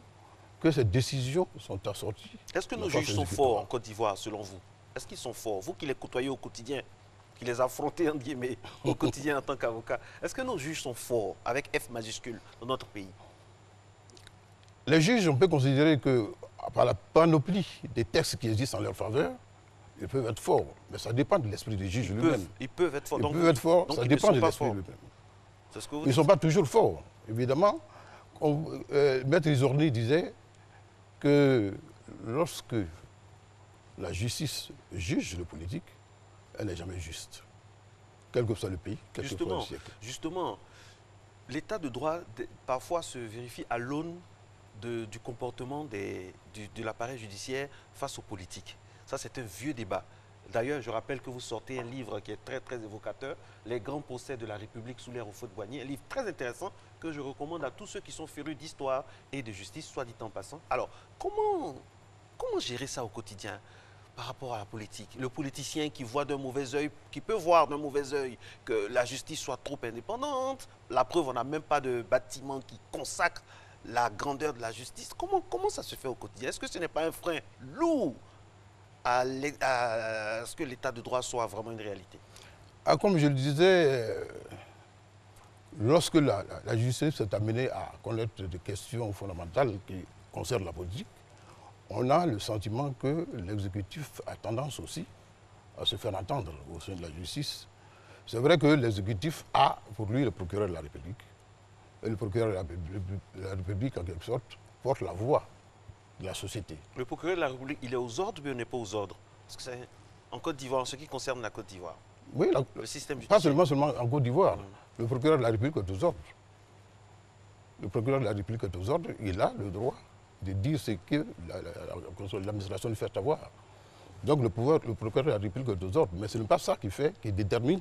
que ces décisions sont assorties. Est-ce que nos juges sont forts en Côte d'Ivoire, selon vous? Est-ce qu'ils sont forts? Vous qui les côtoyez au quotidien, qui les affrontez, entre guillemets, au quotidien en tant qu'avocat, est-ce que nos juges sont forts, avec F majuscule, dans notre pays? Les juges, on peut considérer que, par la panoplie des textes qui existent en leur faveur, ils peuvent être forts. Mais ça dépend de l'esprit des juges lui-même. Ils peuvent être forts. Ils peuvent être forts, ça dépend de l'esprit lui-même. Ils ne sont pas toujours forts, évidemment. Maître Isorni disait que lorsque la justice juge le politique, elle n'est jamais juste. Quel que soit le pays, quel que soit le siècle. Justement, l'état de droit parfois se vérifie à l'aune du comportement de l'appareil judiciaire face aux politiques. Ça, c'est un vieux débat. D'ailleurs, je rappelle que vous sortez un livre qui est très, très évocateur, Les grands procès de la République sous l'ère Houphouët-Boigny, un livre très intéressant que je recommande à tous ceux qui sont férus d'histoire et de justice, soit dit en passant. Alors, comment gérer ça au quotidien par rapport à la politique? Le politicien qui voit d'un mauvais œil, qui peut voir d'un mauvais œil que la justice soit trop indépendante. La preuve, on n'a même pas de bâtiment qui consacre la grandeur de la justice. Comment ça se fait au quotidien? Est-ce que ce n'est pas un frein lourd à ce que l'état de droit soit vraiment une réalité? Comme je le disais, lorsque la justice s'est amenée à connaître des questions fondamentales qui concernent la politique, on a le sentiment que l'exécutif a tendance aussi à se faire entendre au sein de la justice. C'est vrai que l'exécutif a, pour lui, le procureur de la République. Et le procureur de la République, en quelque sorte, porte la voix de la société. Le procureur de la République, il est aux ordres ou il n'est pas aux ordres? Parce que c'est en Côte d'Ivoire, en ce qui concerne la Côte d'Ivoire. Oui, le système pas judiciaire. seulement en Côte d'Ivoire. Le procureur de la République est aux ordres. Le procureur de la République est aux ordres. Il a le droit de dire ce que l'administration lui fait savoir. Donc le procureur de la République est aux ordres. Mais ce n'est pas ça qui détermine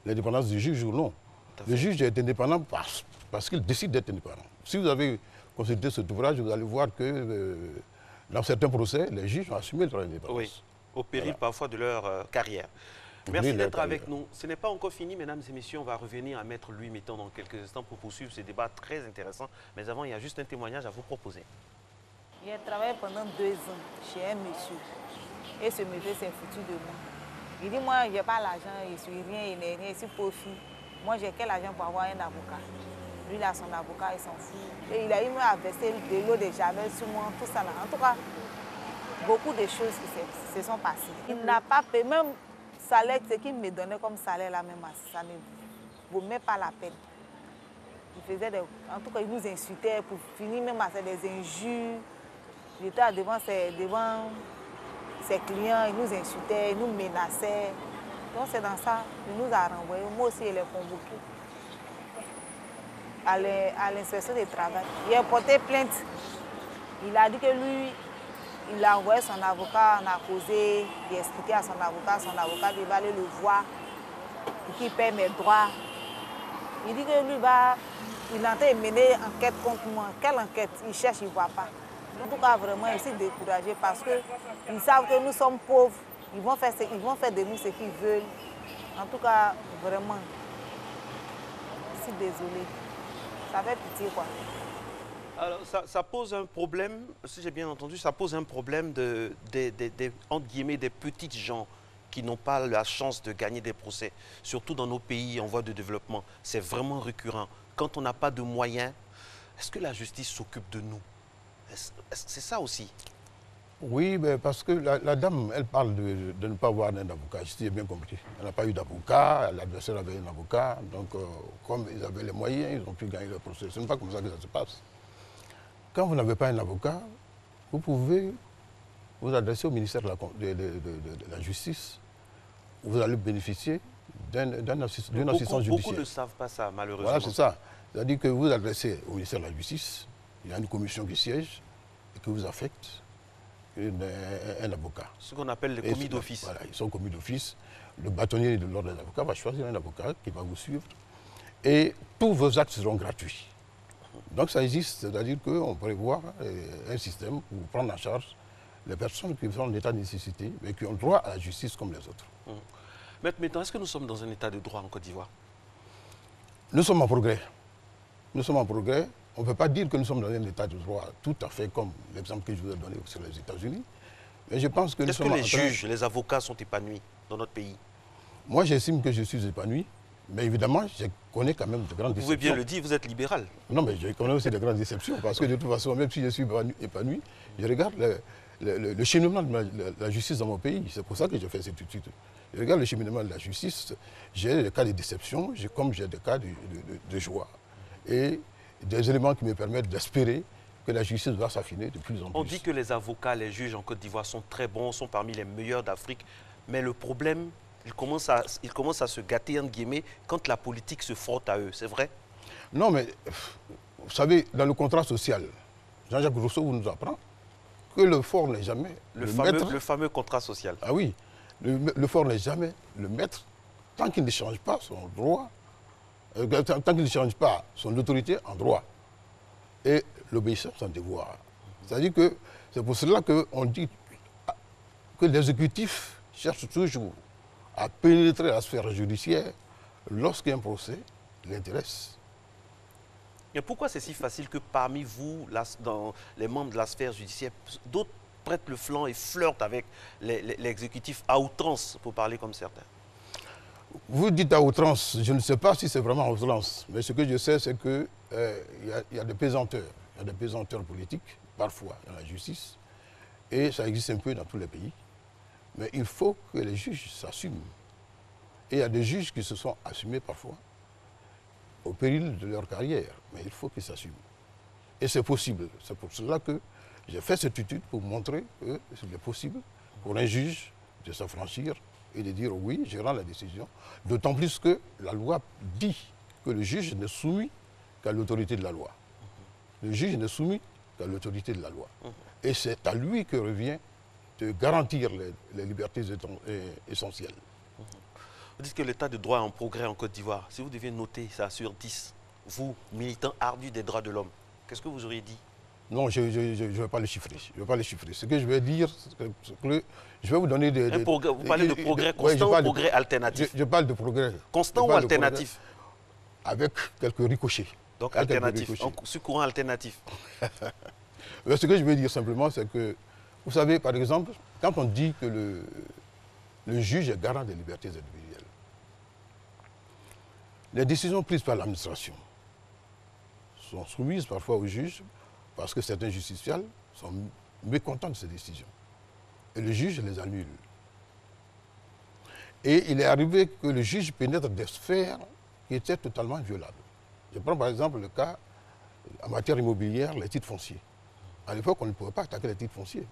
l'indépendance du juge ou non. Le juge est indépendant parce qu'il décide d'être indépendant. Si vous avez consulté cet ouvrage, vous allez voir que dans certains procès, les juges ont assumé leur indépendance. Oui, au péril parfois de leur carrière. Merci d'être avec nous. Ce n'est pas encore fini, mesdames et messieurs. On va revenir à Maître Louis Mettant dans quelques instants pour poursuivre ce débat très intéressant. Mais avant, il y a juste un témoignage à vous proposer. J'ai travaillé pendant 2 ans chez un monsieur. Et ce monsieur s'est foutu de moi. Il dit, moi, je n'ai pas l'argent, je ne suis rien, il n'est rien, je suis pauvre fille. Moi, j'ai quel argent pour avoir un avocat? Lui, il a son avocat, il s'en fout. Et il a eu à verser de l'eau de javel sur moi, tout ça là. En tout cas, beaucoup de choses qui se sont passées. Il n'a pas payé, même salaire, ce qu'il me donnait comme salaire là, même, ça ne vaut même pas la peine. Il faisait en tout cas, il nous insultait pour finir même à faire des injures. Il était devant ses clients, il nous insultait, il nous menaçait. Donc c'est dans ça, il nous a renvoyés. Moi aussi, il est convoqué à l'inspection du travail. Il a porté plainte. Il a dit que lui, il a envoyé son avocat, on a causé, il a expliqué à son avocat il va aller le voir pour qu'il paie mes droits. Il dit que lui, il est en train de mener enquête contre moi. Quelle enquête? Il cherche, il ne voit pas. En tout cas, vraiment, il s'est découragé parce qu'ils savent que nous sommes pauvres. Ils vont faire de nous ce qu'ils veulent. En tout cas, vraiment, je suis désolée. Ça fait pitié, quoi. Alors, ça pose un problème, si j'ai bien entendu, ça pose un problème entre guillemets, des petites gens qui n'ont pas la chance de gagner des procès. Surtout dans nos pays en voie de développement. C'est vraiment récurrent. Quand on n'a pas de moyens, est-ce que la justice s'occupe de nous? C'est ça aussi. Oui, mais parce que la dame, elle parle de ne pas avoir d'un avocat, si j'ai bien compris. Elle n'a pas eu d'avocat, l'adversaire avait un avocat, donc comme ils avaient les moyens, ils ont pu gagner le procès. Ce n'est pas comme ça que ça se passe. Quand vous n'avez pas un avocat, vous pouvez vous adresser au ministère de la Justice. Vous allez bénéficier d'une assistance judiciaire. Beaucoup ne savent pas ça, malheureusement. Voilà, c'est ça. C'est-à-dire que vous vous adressez au ministère de la Justice, il y a une commission qui siège et qui vous affecte un avocat. Ce qu'on appelle les commis d'office. Voilà, ils sont commis d'office. Le bâtonnier de l'ordre des avocats va choisir un avocat qui va vous suivre. Et tous vos actes seront gratuits. Donc ça existe, c'est-à-dire qu'on prévoit un système pour prendre en charge les personnes qui sont en état de nécessité, mais qui ont droit à la justice comme les autres. Maître Mettant, est-ce que nous sommes dans un état de droit en Côte d'Ivoire? Nous sommes en progrès. Nous sommes en progrès. On ne peut pas dire que nous sommes dans un état de droit tout à fait comme l'exemple que je vous ai donné sur les États-Unis. Mais je pense que nous sommes... Est-ce que les juges, les avocats sont épanouis dans notre pays? Moi, j'estime que je suis épanoui. Mais évidemment, je connais quand même de grandes déceptions. Vous pouvez bien le dire, vous êtes libéral. Non, mais je connais aussi de grandes déceptions. Parce que de toute façon, même si je suis épanoui, je regarde le cheminement de la justice dans mon pays. C'est pour ça que je fais cette étude. Je regarde le cheminement de la justice. J'ai des cas de déception, comme j'ai des cas de joie. Et des éléments qui me permettent d'espérer que la justice va s'affiner de plus en plus. On dit que les avocats, les juges en Côte d'Ivoire sont très bons, sont parmi les meilleurs d'Afrique. Mais le problème, ils commencent à se gâter, entre guillemets, quand la politique se frotte à eux. C'est vrai? Non, mais vous savez, dans le contrat social, Jean-Jacques Rousseau nous apprend que le fort n'est jamais le fameux contrat social. Ah oui. Le fort n'est jamais le maître tant qu'il ne change pas son droit, tant qu'il ne change pas son autorité en droit. Et l'obéissance en devoir. C'est-à-dire que c'est pour cela qu'on dit que l'exécutif cherche toujours à pénétrer la sphère judiciaire lorsqu'un procès l'intéresse. Et pourquoi c'est si facile que parmi vous, dans les membres de la sphère judiciaire, d'autres prêtent le flanc et flirtent avec l'exécutif à outrance, pour parler comme certains? Vous dites à outrance, je ne sais pas si c'est vraiment à outrance, mais ce que je sais, c'est qu'il y a des pesanteurs. Il y a des pesanteurs politiques, parfois, dans la justice, et ça existe un peu dans tous les pays. Mais il faut que les juges s'assument. Et il y a des juges qui se sont assumés parfois, au péril de leur carrière, mais il faut qu'ils s'assument. Et c'est possible. C'est pour cela que j'ai fait cette étude pour montrer que c'est possible pour un juge de s'affranchir et de dire oui, je rends la décision. D'autant plus que la loi dit que le juge n'est soumis qu'à l'autorité de la loi. Le juge n'est soumis qu'à l'autorité de la loi. Et c'est à lui que revient de garantir les libertés essentielles. Vous dites que l'état de droit est en progrès en Côte d'Ivoire. Si vous deviez noter ça sur 10, vous, militant ardu des droits de l'homme, qu'est-ce que vous auriez dit? Non, je ne vais pas le chiffrer. Je vais pas le chiffrer. Ce que je vais dire, c'est que je vais vous donner des... Vous parlez de progrès constant ou progrès alternatif? Je parle de progrès. Constant ou alternatif? Avec quelques ricochets. Donc alternatif, sur courant alternatif. Ce que je veux dire simplement, c'est que, vous savez, par exemple, quand on dit que le juge est garant des libertés individuelles, les décisions prises par l'administration sont soumises parfois au juge parce que certains justiciables sont mécontents de ces décisions. Et le juge les annule. Et il est arrivé que le juge pénètre des sphères qui étaient totalement violables. Je prends par exemple le cas, en matière immobilière, les titres fonciers. À l'époque, on ne pouvait pas attaquer les titres fonciers.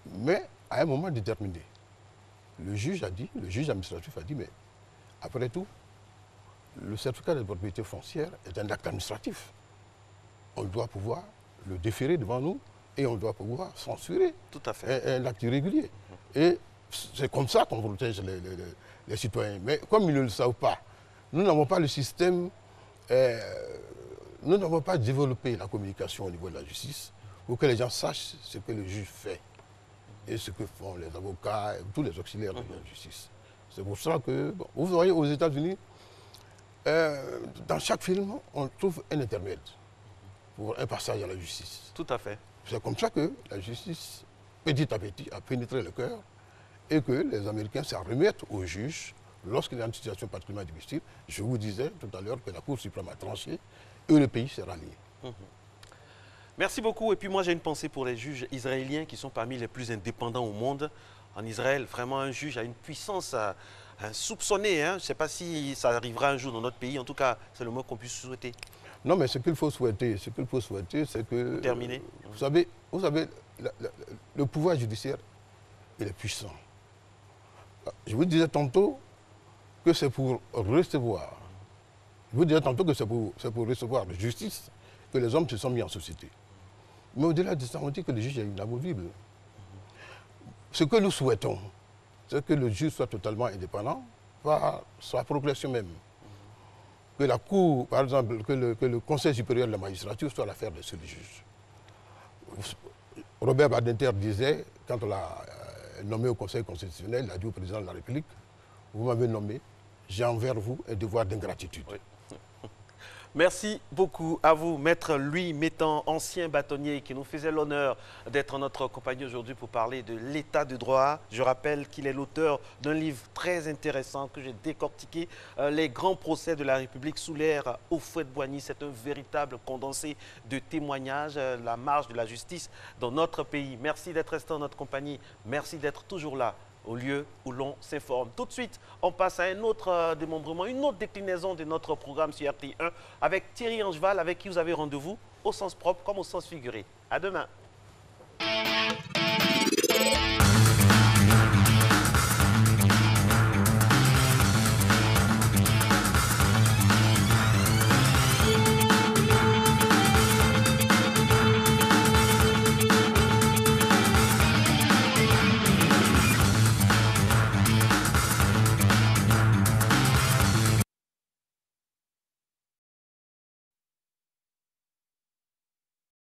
Mais à un moment déterminé, le juge administratif a dit, mais après tout, le certificat de propriété foncière est un acte administratif. On doit pouvoir le déférer devant nous et on doit pouvoir censurer un acte irrégulier. Et c'est comme ça qu'on protège les citoyens. Mais comme ils ne le savent pas, nous n'avons pas le système, nous n'avons pas développé la communication au niveau de la justice pour que les gens sachent ce que le juge fait et ce que font les avocats et tous les auxiliaires de la justice. C'est pour ça que, bon, vous voyez, aux États-Unis, dans chaque film, on trouve un intermède pour un passage à la justice. Tout à fait. C'est comme ça que la justice, petit à petit, a pénétré le cœur et que les Américains s'en remettent aux juges lorsqu'il y a une situation particulièrement difficile. Je vous disais tout à l'heure que la Cour suprême a tranché et le pays s'est rallié. Merci beaucoup. Et puis moi, j'ai une pensée pour les juges israéliens qui sont parmi les plus indépendants au monde. En Israël, vraiment, un juge a une puissance insoupçonnée. Je ne sais pas si ça arrivera un jour dans notre pays. En tout cas, c'est le mot qu'on puisse souhaiter. Non, mais ce qu'il faut souhaiter, c'est que... Terminer. Vous savez le pouvoir judiciaire, il est puissant. Je vous disais tantôt que c'est pour recevoir. Je vous disais tantôt que c'est pour recevoir la justice que les hommes se sont mis en société. Mais au-delà de ça, on dit que le juge est inamovible. Ce que nous souhaitons, c'est que le juge soit totalement indépendant par sa progression même. Que la Cour, par exemple, que le Conseil supérieur de la magistrature soit l'affaire de ce juge. Robert Badinter disait, quand on l'a nommé au Conseil constitutionnel, il a dit au président de la République, vous m'avez nommé, j'ai envers vous un devoir d'ingratitude. Oui. Merci beaucoup à vous, Maître Louis Mettant, ancien bâtonnier qui nous faisait l'honneur d'être en notre compagnie aujourd'hui pour parler de l'état de droit. Je rappelle qu'il est l'auteur d'un livre très intéressant que j'ai décortiqué, Les grands procès de la République sous l'ère Houphouët-Boigny. C'est un véritable condensé de témoignages, la marche de la justice dans notre pays. Merci d'être resté en notre compagnie. Merci d'être toujours là, au lieu où l'on s'informe. Tout de suite, on passe à un autre démembrement, une autre déclinaison de notre programme sur RTI 1 avec Thierry Angeval, avec qui vous avez rendez-vous au sens propre comme au sens figuré. À demain.